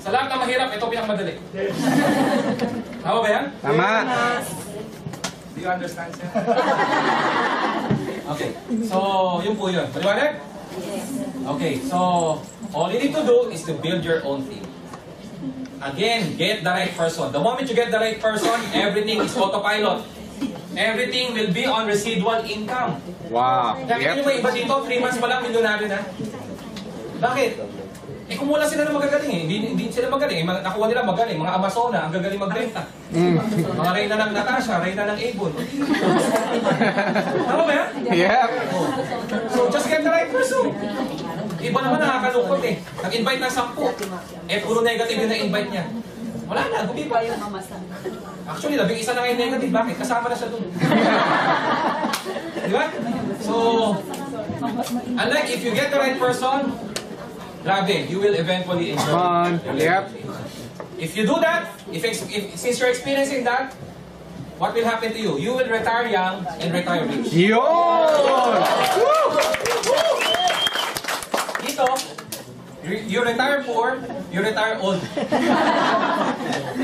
A: Sa lahat na mahirap, ito pinakamadali. Tama ba yan?
B: Tama.
A: Do you understand, sir? Okay. So, yun po yun. Maliwanag? Okay. So, all you need to do is to build your own team. Again, get the right person. The moment you get the right person, everything is autopilot. Everything will be on residual income.
B: Wow.
A: Kaya kita nyo ba iba dito, 3 months pa lang, milyonaryo na? Bakit? Eh kumuha sila ng magagaling eh. Hindi sila magaling. Nakuha nila magaling. Mga Amazona, ang gagaling magbenta. Mga Reyna ng Natasha, Reyna ng Avon. Tama ba yan?
B: Yeah.
A: So just get the right person. Iba naman nakakalungkot eh. Nag-invite ng 10. Eh puro negative yung na-invite niya. Wala na, gumiba. Actually, 11 na ngayon negative. Bakit? Kasama na siya dun. Di ba? So, unlike if you get the right person, grabe, you will eventually enjoy it.
B: Yep.
A: If you do that, since you're experiencing that, what will happen to you? You will retire young and retire rich.
B: Yun!
A: Dito, you retire poor, you retire old.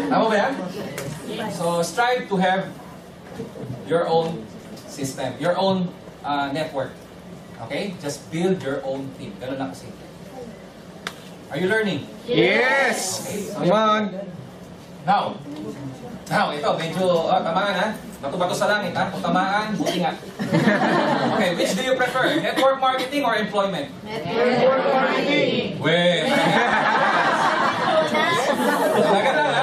A: Tama ba yan? So, strive to have your own system, your own network. Okay? Just build your own team. Ganun lang kasi. Are you learning?
B: Yes!
A: Okay. So,
B: Come on.
A: Now, ito, medyo tamaan ha. Bato-bato sa langit ha. Kung tamaan, buti nga. Okay, which do you prefer? Network marketing or employment?
C: Network marketing.
A: Wait. Talaga lang ha?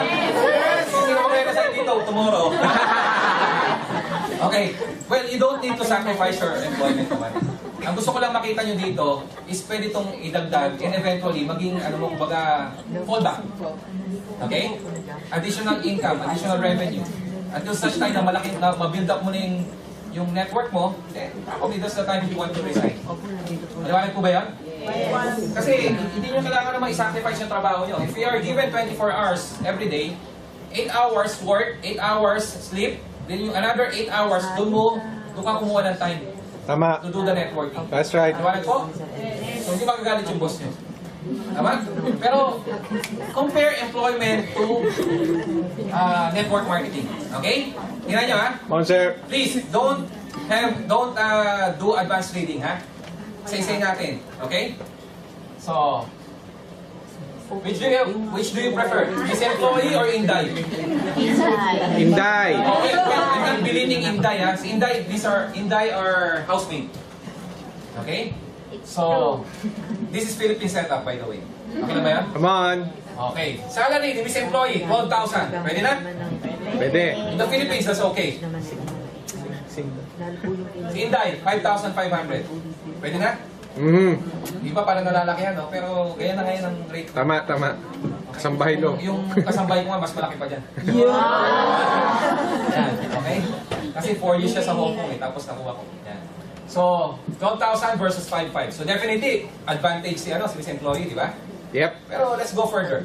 A: Sino ko kayo na dito tomorrow? Okay. Well, you don't need to sacrifice your employment naman. Ang gusto ko lang makita nyo dito is pwede itong idagdag and eventually maging kumbaga fallback. Okay? Additional income, additional revenue. Until such time na malaki na ma-build up mo na yung network mo, then probably that's the time you want to resign. Maliwanag po ba yan? Kasi hindi nyo kailangan naman i-sacrifice yung trabaho nyo. If you are given 24 hours every day, 8 hours work, 8 hours sleep, then yung another 8 hours, doon ka kumuha ng time
B: Tama.
A: to do the networking.
B: That's right.
A: Maliwanag po? So hindi magagalit yung boss nyo. Tama? Pero, compare employment to network marketing. Okay? Tingnan nyo ha?
B: Come on, sir.
A: Please, don't do advanced reading ha? Say natin. Okay? So, which do you prefer? Is employee or Inday?
B: Inday.
A: Okay, well, I'm not believing Inday ha? Si Inday are housemate. Okay? So, this is Philippine setup by the way. Okay na ba yan?
B: Come on.
A: Okay. Salary ni Miss Employee, 12,000. Pwede na?
B: Pwede.
A: In the Philippines, that's okay. Si Inday, 5,500. Pwede na? Iba parang nalalakihan, no? Pero ganyan na ngayon ang rate.
B: Tama, tama. Kasambahay lo.
A: Yung kasambahay ko nga, mas malaki pa dyan. Yan, okay? Kasi 4 years siya sa Hong Kong, tapos nakuha ko. Yan. So, 12,000 versus 5,500. So, definitely, advantage si Miss Employee, di ba?
B: Yep.
A: Pero let's go further.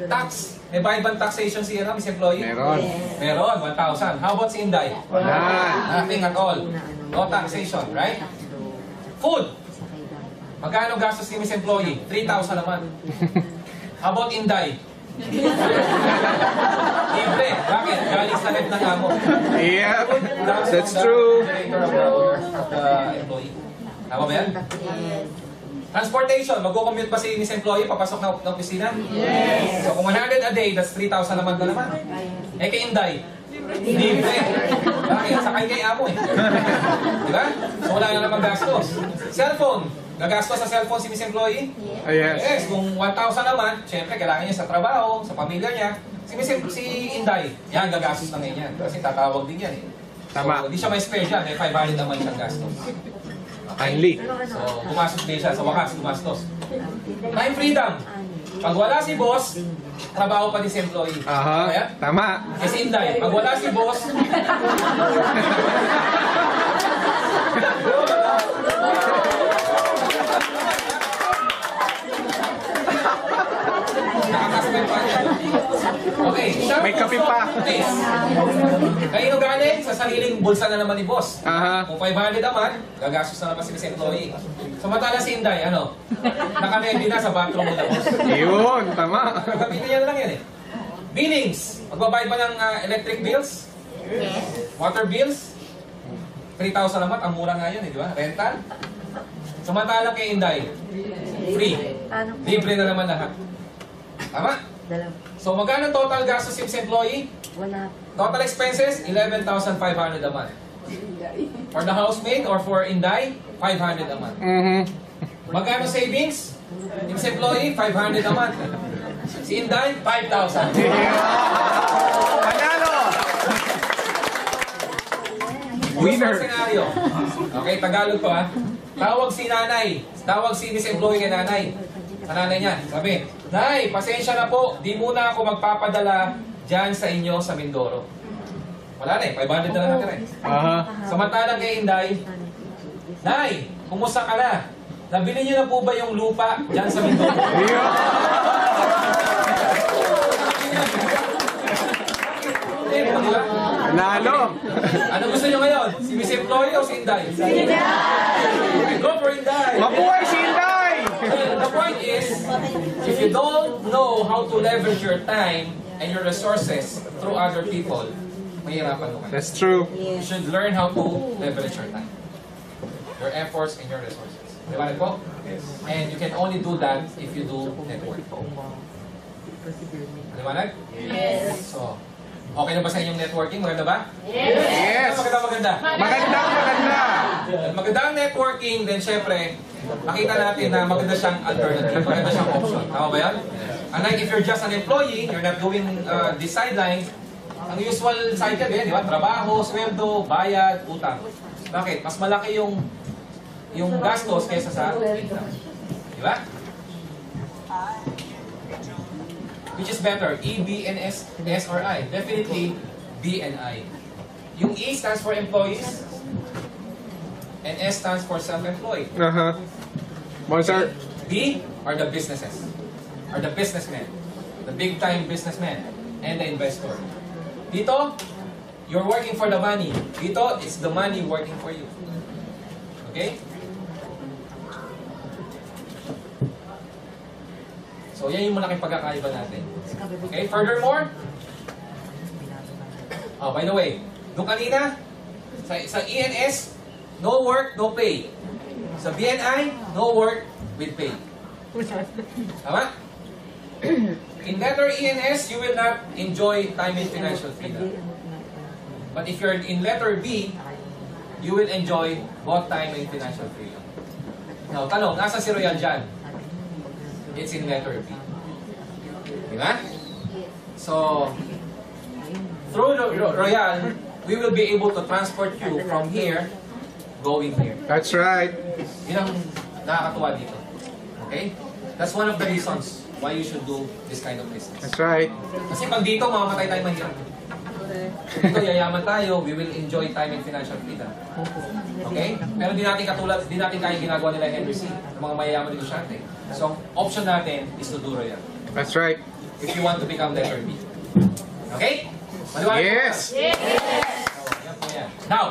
A: Tax. May bayad bang taxation si Miss Employee?
B: Meron.
A: Meron, 1,000. How about si Inday?
B: Wala.
A: Nothing at all. No taxation, right? Food. Magkano gastos ni Miss Employee? 3,000 naman. How about Inday? Libre. Bakit? Galing sa left ng amo.
B: Yep. That's true.
A: Of the employee. Tama ba yan? Transportation. Mag-commute ba si Miss Employee papasok na opisina? Yes. So kung 100 a day, that's 3,000 naman na naman. Eh kay Inday? Libre. Bakit? Sakay kay amo eh. Diba? So wala na naman gastos. Cellphone. Gagastos sa cellphone si Miss Employee?
B: Yes.
A: Yes. Kung 1,000 naman, syempre kailangan niya sa trabaho, sa pamilya niya. Si Inday, yan gagastos na ngayon yan. Kasi tatawag din yan eh.
B: Tama.
A: So, hindi siya may spare dyan. May 500 naman siyang gastos.
B: Kindly.
A: So, pumasok din siya. Sa wakas, gumastos. Time freedom. Pag wala si boss, trabaho pa din si employee.
B: Aha.
A: Kaya?
B: Tama.
A: Kasi Inday, pag wala si boss, nakakaswell pa niya. Okay.
B: May kape pa.
A: Please. Kanino galing? Sa sariling bulsa na naman ni boss.
B: Aha.
A: Kung 500 naman, gagastos na naman si Miss Employee. Samantala si Inday, naka-ready na sa bathroom mo na boss.
B: Yun. Tama.
A: Gagamitin niya na lang yan eh. Billings. Magbabayad ba ng electric bills?
C: Yes.
A: Water bills? 3,000 naman. Ang mura nga yun eh, di ba? Rental? Samantala kay Inday, free. Libre na naman lahat. Tama? So magkano total gastos si Miss Employee?
C: Wala.
A: Total expenses, 11,500 a month. For the housemaid or for Inday, 500 a month. Magkano savings? Miss Employee, 500 a month. Si Inday, 5,000.
B: Panalo! Winner.
A: Gusto scenario. Okay, Tagalog ko ha. Tawag si nanay. Tawag si Miss Employee kay nanay. Sa nanay niya, sabi, Nay, pasensya na po. Di muna ako magpapadala dyan sa inyo sa Mindoro. Wala na eh, 500 na lang natira eh.
B: Aha.
A: Samantalang kay Inday, Nay, kumusta ka na? Nabili niyo na po ba yung lupa dyan sa Mindoro?
B: Nalo.
A: Ano gusto niyo ngayon? Si Miss Employee o si Inday? Si Inday! Go for Inday!
B: Mabuhay si Inday!
A: The point is, if you don't know how to leverage your time and your resources through other people, mahirapan mo kayo.
B: That's true.
A: You should learn how to leverage your time, your efforts, and your resources. Di ba po? And you can only do that if you do network. Liwanag?
C: Yes.
A: So, okay na ba sa inyong networking? Maganda ba?
B: Yes.
A: Maganda.
B: Maganda.
A: Maganda ang networking, then syempre, makita natin na maganda siyang alternative, maganda siyang option. Tama ba yan? Unlike if you're just an employee, you're not doing this sideline, ang usual cycle yan, di ba? Trabaho, sweldo, bayad, utang. Bakit? Mas malaki yung gastos kaysa sa income. Di ba? Which is better? E, B, and S, S or I? Definitely B and I. Yung E stands for employees, and S stands for self-employed.
B: Aha. Monster.
A: B are the businesses, are the businessmen, the big-time businessmen, and the investor. Dito, you're working for the money. Dito, it's the money working for you. Okay? So, yan yung malaking pagkakaiba natin. Okay, furthermore, by the way, doon kanina, sa ENS, no work, no pay. Sa BNI, no work with pay. Tama? In letter ENS, you will not enjoy time and financial freedom. But if you're in letter B, you will enjoy both time and financial freedom. Now, tanong, nasa si Royal dyan? It's in letter B. Diba? So, through Royal, we will be able to transport you from here, going here.
B: That's right.
A: Yun ang nakakatuwa dito. Okay? That's one of the reasons why you should do this kind of business.
B: That's right.
A: Kasi pag dito, mamamatay tayo mahirap. Dito, yayaman tayo, we will enjoy time and financial freedom. Okay? Pero di natin kaya ginagawa nila Henry C. Ng mga mayayaman dito siya. So, option natin is to do Royal.
B: That's right.
A: If you want to become letter B. Okay? Maliwanag po
B: Yes.
A: ba? Yan po yan. Now,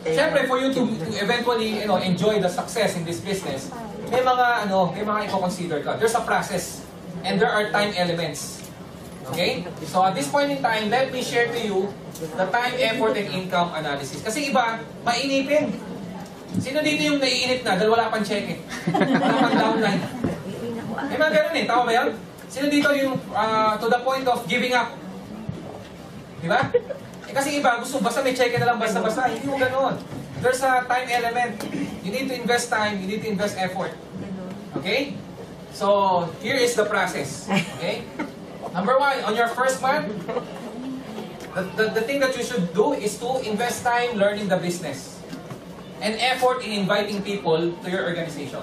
A: syempre for you to eventually enjoy the success in this business, may mga i-consider ka. There's a process and there are time elements. Okay? So at this point in time, let me share to you the time, effort, and income analysis. Kasi iba, mainipin. Sino dito yung naiinip na dahil wala pang check wala pang downline? May mga ganun tama ba yan? Sino dito yung to the point of giving up? Diba? Kasi iba, gusto basta may check na lang basta-basta. Hindi mo ganoon. There's a time element. You need to invest time, you need to invest effort. Okay? So, here is the process. Okay? Number one, on your first month, the thing that you should do is to invest time learning the business and effort in inviting people to your organization.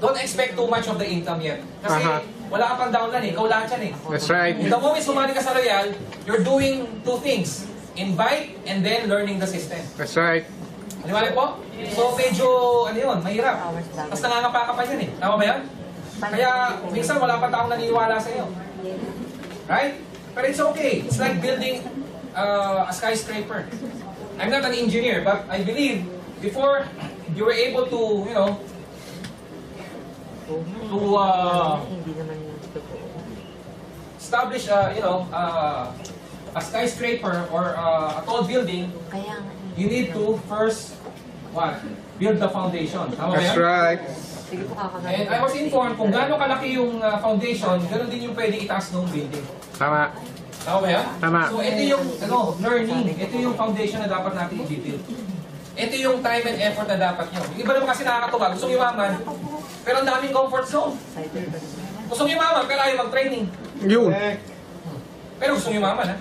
A: Don't expect too much of the income yet. Kasi wala ka pang downline ikaw lahat yan
B: That's right.
A: The moment sumali ka sa Royal, you're doing two things. Invite and then learning the system.
B: That's right.
A: Maliwanag po? So medyo, mahirap. Tapos nangangapa ka pa yan Tama ba yan? Kaya minsan wala pa taong naniniwala sa iyo. Right? But it's okay. It's like building a skyscraper. I'm not an engineer, but I believe before you were able to, establish, a skyscraper or a tall building, you need to first, build the foundation. Tama ba
B: That's
A: yan?
B: right.
A: And I was informed kung gaano kalaki yung foundation, ganoon din yung pwede itaas ng building.
B: Tama.
A: Tama ba yan?
B: Tama.
A: So ito yung learning, ito yung foundation na dapat natin i-build. Ito yung time and effort na dapat nyo. Yung iba naman kasi nakakatuwa, gustong yumaman, pero ang daming comfort zone. Gustong yumaman, pero ayaw mag-training.
B: Yun.
A: Pero gustong yumaman, ha?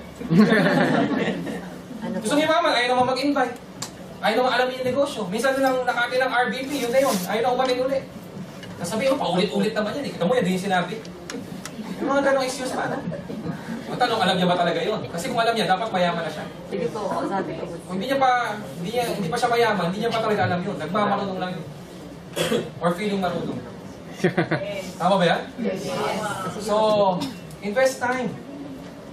A: Gustong yumaman, ayaw naman mag-invite. Ayaw naman alam yung negosyo. Minsan lang nakati ng RBP, yun na yun. Ayaw na umamin ulit. Nasabi ko, paulit-ulit naman yan. Kita mo yan, din yung sinabi. Yung mga ganong excuse pa, no? Matanong, alam niya ba talaga yun? Kasi kung alam niya, dapat mayaman na siya.
C: Sige po, sabi ko.
A: Kung hindi pa siya mayaman, hindi niya pa talaga alam yun. Nagmamarunong lang yun. Or feeling marunong. Tama ba yan? So, invest time.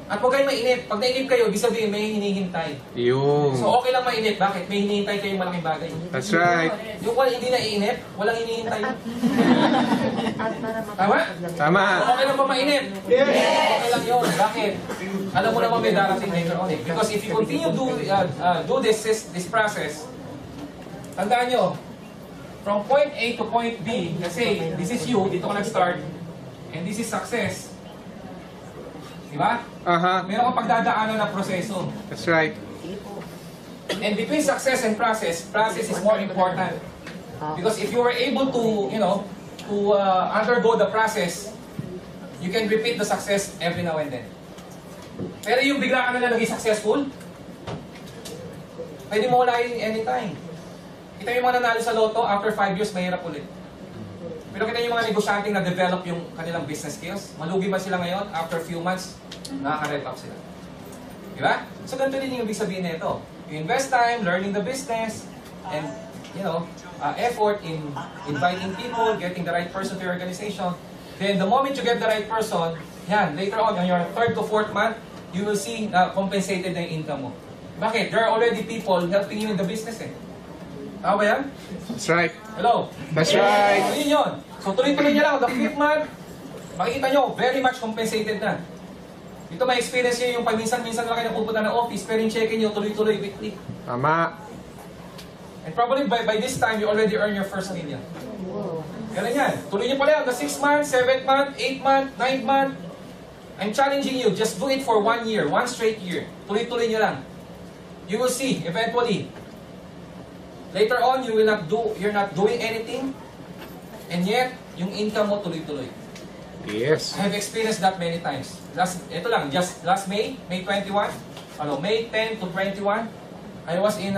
A: At huwag kayong mainip. Pag nainip kayo, ibig sabihin may hinihintay.
B: Yun.
A: So, okay lang mainip. Bakit? May hinihintay kayong malaking bagay.
B: That's right.
A: Yung wala hindi naiinip, walang hinihintay. Tama?
B: Tama.
A: Okay lang ba mainip? Yes! Okay lang yun. Bakit? Alam mo naman may darating later on Because if you continue do this process, tandaan nyo, from point A to point B, kasi this is you, dito ka nag-start, and this is success. Diba? Meron kang pagdadaanan ng proseso.
B: That's right.
A: And between success and process is more important. Because if you were able to, undergo the process, you can repeat the success every now and then. Pero yung bigla ka na naging successful, pwede mo wala yun anytime. Kita yung mga nanalo sa loto, after 5 years, mahirap ulit. Pero kita yung mga negosyanteng na-develop yung kanilang business skills, malugi ba sila ngayon, after few months, nakaka-rep up sila. Diba? So ganito din yung ibig sabihin na ito. You invest time, learning the business, and, effort in inviting people, getting the right person to your organization. Then the moment you get the right person, later on your 3rd to 4th month, you will see compensated na yung income mo. Bakit? There are already people helping you in the business Tama ba yan?
B: That's right.
A: Hello?
B: That's right.
A: So yun yun. So tuloy-tuloy niya lang. The 5th month, makikita nyo, very much compensated na. Ito may experience nyo yung paminsan-minsan lang kayo napupunta ng office, pero yung check-in nyo, tuloy-tuloy, weekly.
B: Tama.
A: And probably by this time, you already earn your first million. Ganun yan. Tuloy nyo pala yan. The 6th month, 7th month, 8th month, 9th month. I'm challenging you, just do it for 1 year, 1 straight year. Tuloy-tuloy nyo lang. You will see, eventually, later on, you're not doing anything, and yet, yung income mo tuloy-tuloy.
B: Yes.
A: I have experienced that many times. Ito lang, just last May 21, May 10 to 21, I was in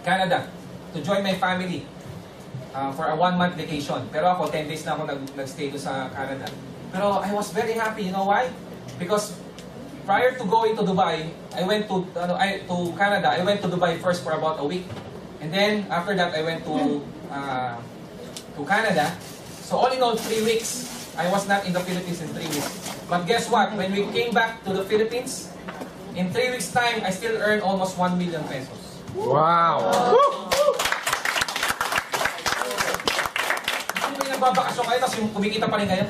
A: Canada to join my family for a 1-month vacation. Pero ako, 10 days na ako nag-stay doon sa Canada. Pero I was very happy, you know why? Because prior to going to Dubai, I went to Canada. I went to Dubai first for about a week. And then, after that, I went to Canada. So all in all, 3 weeks. I was not in the Philippines in 3 weeks. But guess what? When we came back to the Philippines, in 3 weeks' time, I still earned almost 1 million pesos.
B: Wow.
A: Hindi mo yung nagbabakasyon kayo, tapos yung kumikita pa rin kayo?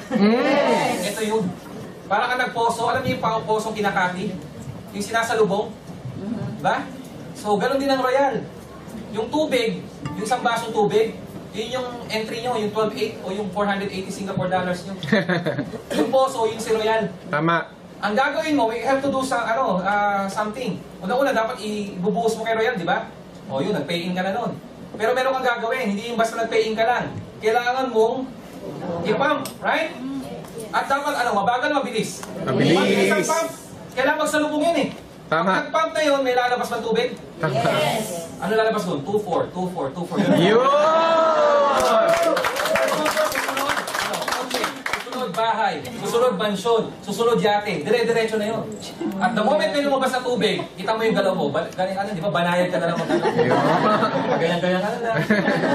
A: Ito yun. Parang ka nagposo. Alam niyo yung poso kinakati? Yung sinasalubong? Diba? So, ganun din ang Royal. Yung tubig, yung isang basong tubig, yun yung entry nyo, yung 12.8 o yung 480 Singapore dollars nyo. Yung poso, yung si Royal.
B: Tama.
A: Ang gagawin mo, we have to do something. Una-una, dapat ibubuhos mo kay Royal, di ba? O yun, nag-pay-in ka na nun. Pero meron kang gagawin, hindi yung basta nag-pay-in ka lang. Kailangan mong i-pump, right? At dapat, mabagal, mabilis.
B: Mabilis.
A: Pag isang pump, kailangan magsalubong yun eh.
B: Tama.
A: Pag nag-pump na yun, may lalabas ng tubig.
C: Yes.
A: Ano lalabas doon? 2-4, 2-4, 2-4.
B: Yun!
A: Susunod bahay, susunod mansyon, susunod yate, dire-diretso na yun. At the moment may lumabas na tubig, kita mo yung galaw mo, ganyan di ba, banayad ka na lang mag-galaw. Ganyan-ganyan ka na lang.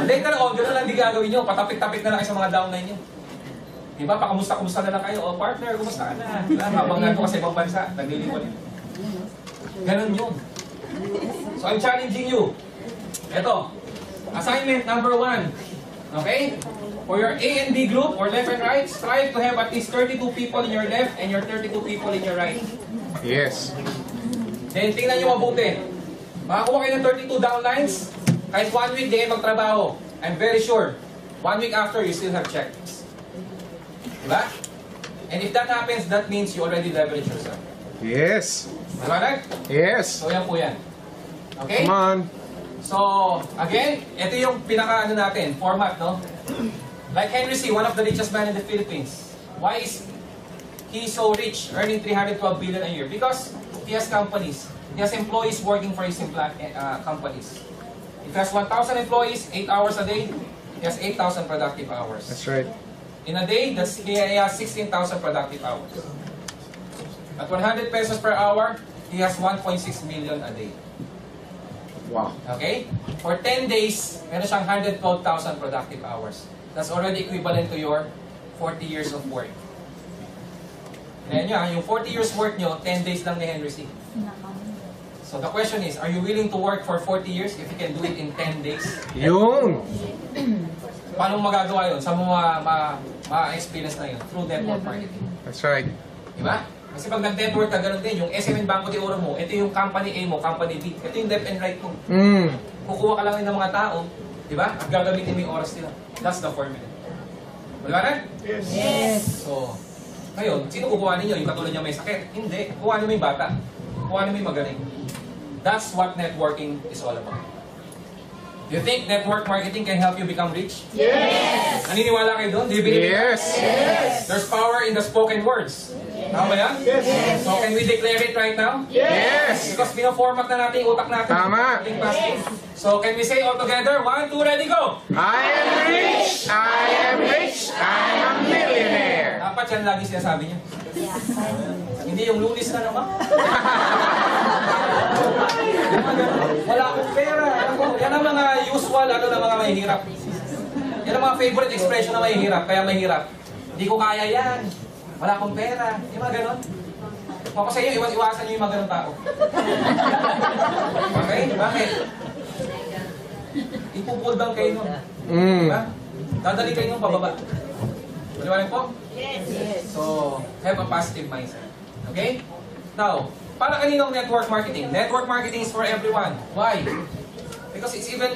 A: Later on, gano'n lang di gagawin nyo, patapik-tapik na lang kayo sa mga downline nyo. Di ba, pakamusta-kumusta na lang kayo, o partner, kumusta ka na? Habang nandito ka sa ibang bansa, naglilipon yun. Ganon yun. So I'm challenging you. Ito, assignment number 1. Okay? For your A and B group, or left and right, strive to have at least 32 people in your left and your 32 people in your right.
B: Yes.
A: Then tingnan nyo mabuti. Makakuha kayo ng 32 downlines, kahit 1 week di kayo magtrabaho. I'm very sure, 1 week after, you still have checks. Diba? And if that happens, that means you already leverage yourself.
B: Yes.
A: Diba?
B: Yes.
A: So yan po yan. Okay?
B: Come on.
A: So, again, ito yung pinaka natin, format, no? Like Henry C., one of the richest man in the Philippines. Why is he so rich, earning 312 billion a year? Because he has companies. He has employees working for his companies. If he has 1,000 employees, 8 hours a day, he has 8,000 productive hours.
B: That's right.
A: In a day, he has 16,000 productive hours. At 100 pesos per hour, he has 1.6 million a day.
B: Wow.
A: Okay? For 10 days, meron siyang 112,000 productive hours. That's already equivalent to your 40 years of work. Kaya nyo, yung 40 years work nyo, 10 days lang ni Henry C. So the question is, are you willing to work for 40 years if you can do it in 10 days?
B: Yun.
A: Paano magagawa yun? Saan mo ma-experience na yun? Through network marketing.
B: That's right.
A: Diba? Kasi pag nag-network ka, ganun din. Yung SMN Banco de Oro mo, ito yung company A mo, company B. Ito yung left and right mo. Kukuha ka lang ng mga tao, diba? At gagamitin mo yung oras nila. That's the formula. Diba na?
C: Yes.
A: So, ngayon, sino kukuha ninyo? Yung katulad niya may sakit? Hindi. Kukuha niyo yung bata. Kukuha niyo yung magaling. That's what networking is all about. Do you think network marketing can help you become rich?
C: Yes.
A: Naniniwala kayo doon? Do you believe in that?
B: Yes.
A: There's power in the spoken words. Tama ba yan?
B: Yes.
A: So can we declare it right now?
B: Yes.
A: Because binaformat na natin yung utak natin.
B: Tama.
A: So can we say all together? 1, 2, ready, go!
B: I am rich. I am rich. I am a millionaire.
A: Dapat yan lagi sinasabi niya. Hindi yung lunis na naman. Wala akong pera. Yan ang mga usual na mga mahihirap. Yan ang mga favorite expression na mahihirap. Kaya mahirap. Hindi ko kaya yan. Wala akong pera. Yung mga ganon. Kung sa inyo, iwasan nyo yung mga ganon tao. Okay? Bakit? Ipupull down kayo nun. Diba? Dadali kayo nung pababa. Maliwanag po?
C: Yes.
A: So, have a positive mindset. Okay? Now, para kaninong network marketing? Network marketing is for everyone. Why? Because it's even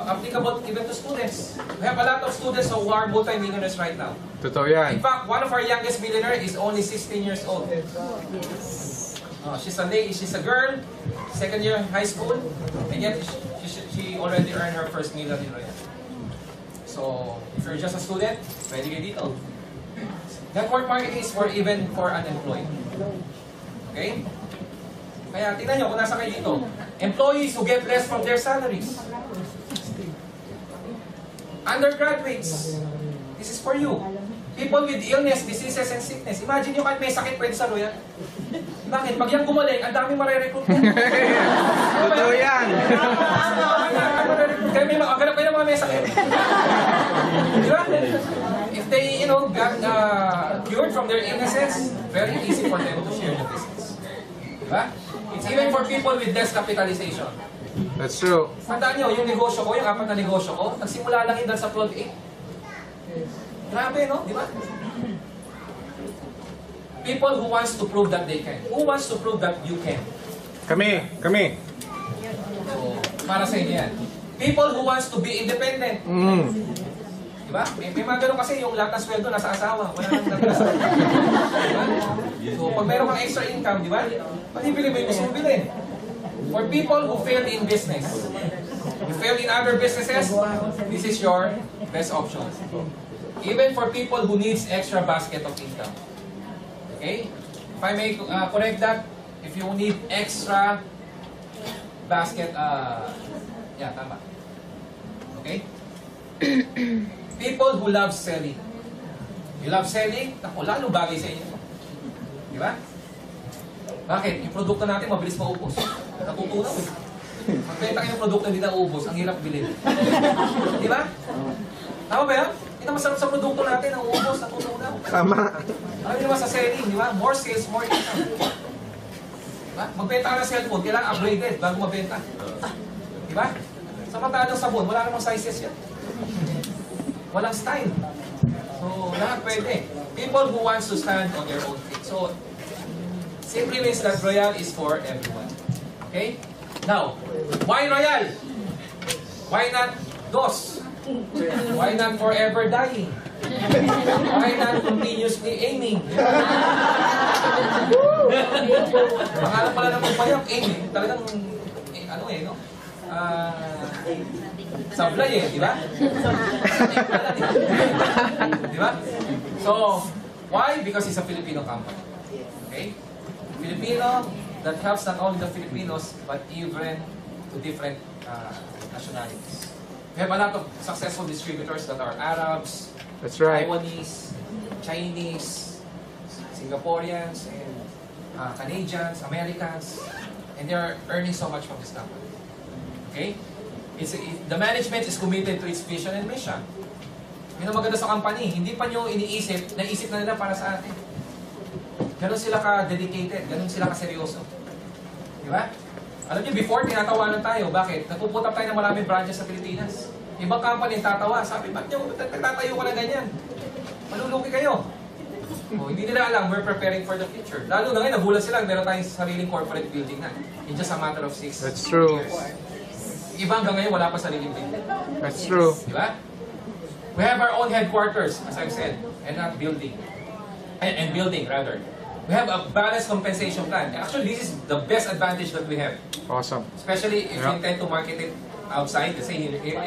A: applicable even to students. We have a lot of students who are multi-millionaires right now.
B: Totoo yan.
A: In fact, one of our youngest millionaires is only 16 years old. She's a girl, second year high school, and yet she already earned her first million in Royal. So, if you're just a student, pwede kayo dito. Network marketing is for even for unemployed. Okay? Kaya tingnan nyo kung nasa kayo dito. Employees who get less from their salaries. Undergraduates. This is for you. People with illness, diseases, and sickness. Imagine nyo kahit may sakit pwede sa Royal. Bakit? Pag yan gumaling, ang daming marirecruit mo.
B: Totoo yan.
A: Kaya may mga, ganap kayo ng mga may sakit. Di ba? If they, got cured from their illnesses, very easy for them to share the business. Di ba? It's even for people with less capitalization.
B: That's true.
A: Tandaan nyo, yung negosyo ko, yung 4 na negosyo ko, nagsimula lang yun dahil sa plug 8. Grabe, no? Di ba? People who wants to prove that they can. Who wants to prove that you can?
B: Kami.
A: So, para sa inyo yan. People who wants to be independent. Di ba? May mga ganun kasi yung lahat ng sweldo nasa asawa. Wala nang nagkasa. Diba? So, pag meron kang extra income, di ba? Malibili mo yung gusto mong bilhin. For people who failed in business, you failed in other businesses, this is your best option. Even for people who needs extra basket of income. Okay? If I may correct that, if you need extra basket, yeah, tama. Okay? People who love selling. You love selling? Ako, lalo bagay sa inyo. Di ba? Bakit? Yung produkto natin mabilis maubos. Natutunaw eh. Magbenta kayo ng produkto hindi naubos, ang hirap bilhin. Di ba? Tama ba yan? Hindi na masarap sa produkto natin, ang ubos, natutunaw.
B: Tama.
A: Alam niyo naman sa selling, di ba? More sales, more income. Diba? Magbenta ka ng cellphone, kailangan upgraded bago mabenta. Di ba? Sa matadang sabon, wala namang sizes yan. Walang style. So, lahat pwede. People who wants to stand on their own feet. So, simply means that Royal is for everyone. Okay? Now, why Royal? Why not DOS? Why not forever dying? Why not continuously aiming? Pangalan pala ng pampayak, aiming. Talagang, no? Sablay di ba? Di ba? So, why? Because it's a Filipino company. Okay? Filipino that helps not only the Filipinos, but even to different nationalities. We have a lot of successful distributors that are Arabs,
B: That's right.
A: Taiwanese, Chinese, Singaporeans, and Canadians, Americans, and they are earning so much from this company. Okay? The management is committed to its vision and mission. Yun ang maganda sa company. Hindi pa nyo iniisip, naisip na nila para sa atin. Ganon sila ka-dedicated, ganon sila ka-seryoso. Di ba? Alam niyo, before, tinatawanan tayo. Bakit? Nagpupunta tayo ng maraming branches sa Pilipinas. Ibang company tatawa. Sabi, ba't niyo nagtatayo ka na ganyan? Malulugi kayo. O, hindi nila alam, we're preparing for the future. Lalo na ngayon, nagulat sila, meron tayong sariling corporate building na. In just a matter of 6 years.
B: That's true.
A: Iba hanggang ngayon, wala pa sariling building.
B: That's true.
A: Di ba? We have our own headquarters, as I've said, and not building. And building, rather. We have a balanced compensation plan. Actually, this is the best advantage that we have.
B: Awesome.
A: Especially if you intend to market it outside, let's say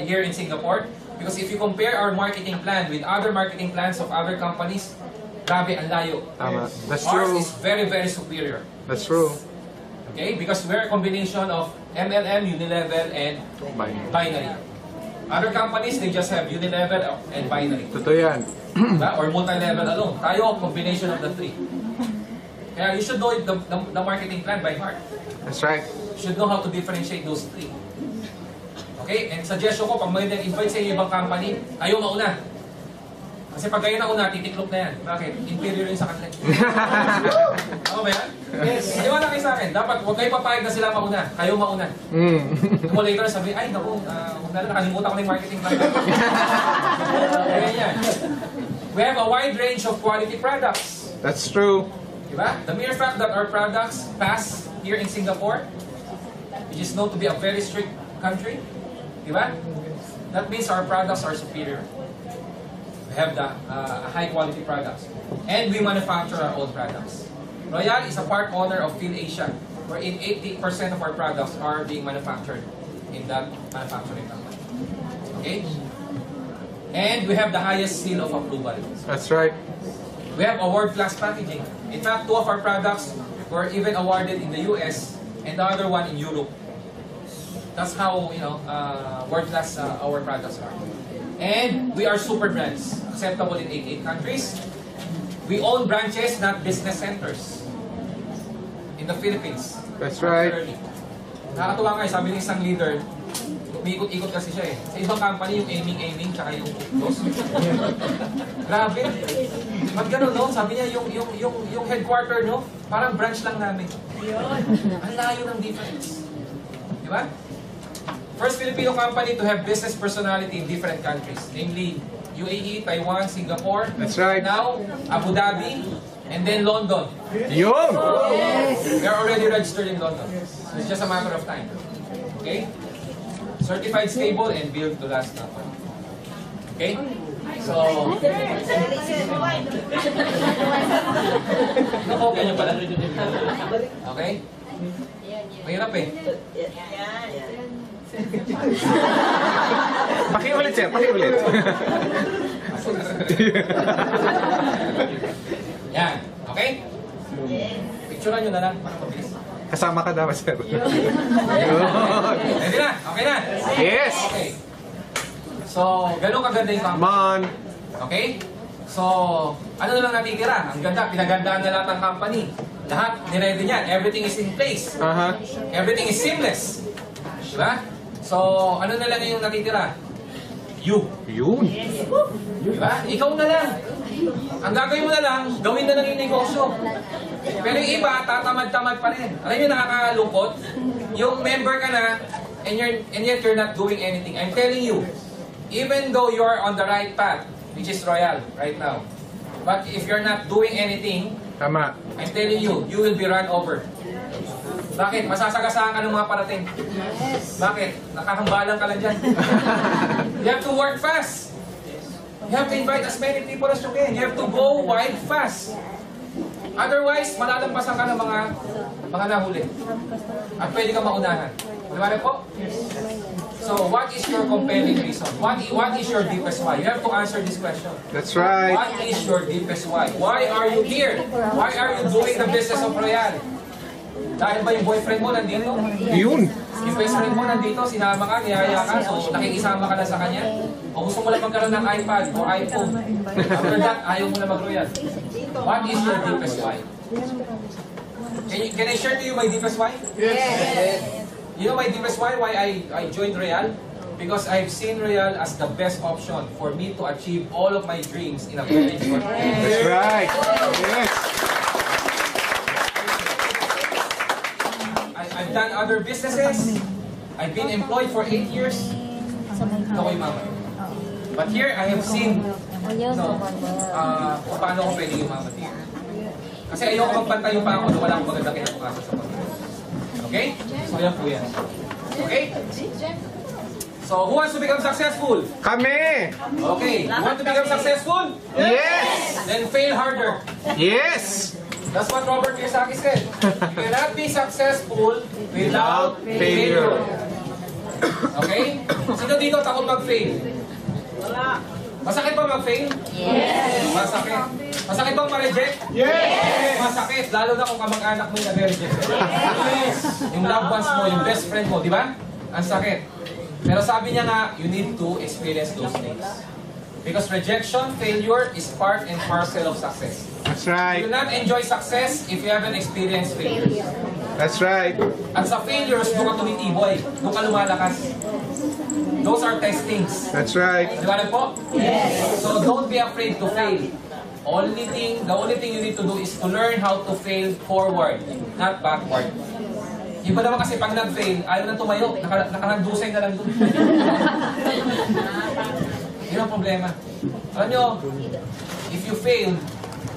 A: here in Singapore. Because if you compare our marketing plan with other marketing plans of other companies, grabe, ang layo.
B: Tama. That's
A: Ours
B: true.
A: is very, very superior.
B: That's true.
A: Okay? Because we're a combination of MLM, Unilevel, and binary. Other companies, they just have Unilevel and binary.
B: Totoo yan.
A: Diba? Or multi-level alone. Tayo, combination of the three. Kaya you should know the marketing plan by heart.
B: That's right.
A: You should know how to differentiate those three. Okay? And suggestion ko, pag may nag-invite sa ibang company, ayaw mauna. Kasi pag kayo nauna, titiklop na yan. Bakit? Inferior yun sa kanila. Tama ba yan? Yes. Iwala kayo sa akin. Dapat, huwag kayo papayag na sila mauna. Kayo mauna. Kung later sabi, ay, naku, huwag na lang, nakalimutan ko na yung marketing plan. Kaya yan. We have a wide range of quality products.
B: That's true.
A: Diba? The mere fact that our products pass here in Singapore, which is known to be a very strict country, diba? That means our products are superior. We have the high quality products. And we manufacture our own products. Royal is a part owner of PhilAsia, wherein 80% of our products are being manufactured in that manufacturing company. Okay? And we have the highest seal of approval.
B: That's right.
A: We have a world-class packaging. In fact, 2 of our products were even awarded in the US and the other one in Europe. That's how, world-class our products are. And we are super brands, acceptable in 88 countries. We own branches, not business centers. In the Philippines.
B: That's right.
A: Nakakatuwa nga, sabi ng isang leader, umiikot-ikot kasi siya eh. Sa ibang company, yung aiming, tsaka yung boss. Grabe. Ba't ganun, no? Sabi niya, yung headquarter, no? Parang branch lang namin. Ang layo ng difference. Di ba? First Filipino company to have business personality in different countries. Namely, UAE, Taiwan, Singapore.
B: That's right.
A: Now, Abu Dhabi, and then London.
B: Yun!
A: We are already registered in London. So it's just a matter of time. Okay? Certified, stable, and built to last now. Okay? So, okay nyo pala? Okay? Mahirap eh.
B: Pakiulit, sir. Pakiulit.
A: Yan. Okay? Picturean nyo na lang para mabilis.
B: Kasama ka dapat, sir.
A: Ready na? Okay na?
B: Yes!
A: Okay. So, ganun kaganda yung
B: Come
A: company.
B: on.
A: Okay? So, ano na lang natitira? Ang ganda, pinagandaan na lahat ng company. Lahat, niready niyan. Everything is in place. Everything is seamless. Diba? So, ano na lang yung natitira? You.
B: Yun.
A: Diba? Ikaw na lang. Ang gagawin mo na lang, gawin na lang yung negosyo. Pero yung iba, tatamad-tamad pa rin. Alam nyo, nakakalungkot? Yung member ka na, and yet you're not doing anything. I'm telling you, even though you're on the right path, which is Royal right now, but if you're not doing anything,
B: Tama.
A: I'm telling you, you will be run over. Bakit? Masasagasaan ka ng mga parating. Bakit? Nakahambalang ka lang dyan. You have to work fast. You have to invite as many people as you can. You have to go wide fast. Otherwise, malalampasan ka ng mga nahuli. At pwede ka maunahan. Diba po? So, what is your compelling reason? What is your deepest why? You have to answer this question.
B: That's right.
A: What is your deepest why? Why are you here? Why are you doing the business of Royal? Dahil ba yung boyfriend mo nandito?
B: Yun.
A: Yung best friend mo nandito, sinama ka, niyaya ka, so nakikisama ka na sa kanya? O gusto mo lang magkaroon ng iPad o iPhone? After that, ayaw mo na mag-Royal. What is your deepest why? Can I share to you my deepest why?
C: Yes.
A: You know my deepest why I joined Royal? Because I've seen Royal as the best option for me to achieve all of my dreams in a very short time.
B: That's right. Yes.
A: I've done other businesses. I've been employed for 8 years. Ako'y mama. But here, I have seen kung paano ko pwede yumaman dito. Kasi ayoko magpantayo pa ako na wala akong maganda kinabukasan sa pag. Okay? So yan po yan. Okay? So, who wants to become successful?
B: Kami.
A: Okay. You want to become successful?
B: Yes.
A: Then fail harder.
B: Yes.
A: That's what Robert Kiyosaki said. You cannot be successful without failure. Okay? Sino dito takot mag-fail?
C: Wala.
A: Masakit ba mag-fail?
C: Yes.
A: Masakit. Masakit ba ma-reject?
B: Yes.
A: Masakit. Lalo na kung kamag-anak mo yung nag-reject. Yes. Yung loved ones mo, yung best friend mo, di ba? Ang sakit. Pero sabi niya nga, you need to experience those things. Because rejection, failure is part and parcel of success.
B: That's
A: You
B: right.
A: will not enjoy success if you haven't experienced failures.
B: That's right.
A: At sa failures, doon ka tumitiboy. Doon ka lumalakas. Those are testings.
B: That's right.
A: Di ba na po? Yes. So don't be afraid to fail. The only thing you need to do is to learn how to fail forward, not backward. Iba naman kasi pag nag-fail, ayaw na tumayo, nakahandusay na lang doon. Yun ang problema. Alam nyo, if you fail,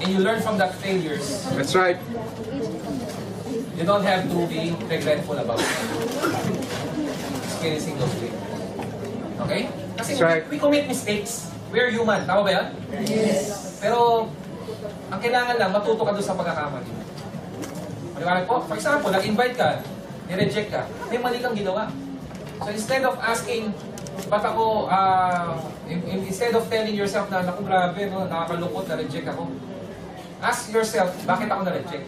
A: and you learn from that failures,
B: That's right.
A: you don't have to be regretful about it. Experiencing those things. Okay? Kasi
B: That's right.
A: we commit mistakes. We are human. Tama ba yan? Yes. Pero, ang kailangan lang, matuto ka doon sa pagkakamali. Maliwanag po? For example, nag-invite ka, ni-reject ka, may mali kang ginawa. So instead of asking Ba't ako, instead of telling yourself na, naku grabe, no, nakakalungkot, na-reject ako. Ask yourself, bakit ako na-reject?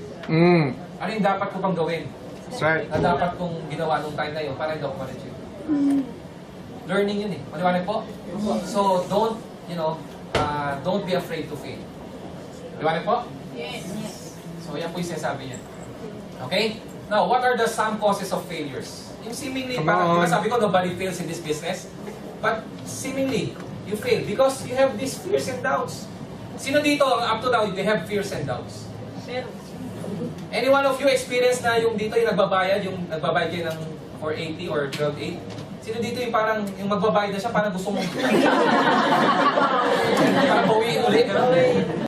A: Ano yung dapat ko pang gawin?
B: That's right.
A: Na dapat kong ginawa nung time na yun para hindi ako ma-reject. Learning yun eh. Maliwanag po? So, don't, don't be afraid to fail. Maliwanag po?
C: Yes.
A: So, yan po yung sinasabi niya. Okay? Now, what are the some causes of failures? Yung seemingly,
B: Come
A: parang,
B: on.
A: diba sabi ko, nobody fails in this business. But seemingly, you fail because you have these fears and doubts. Sino dito, up to now, they have fears and doubts?
C: Pero,
A: Any one of you experience na yung dito yung nagbabayad kayo ng 480 or 12.8? Sino dito yung parang, yung magbabayad na siya, parang gusto mong parang bawiin ulit, gano'n?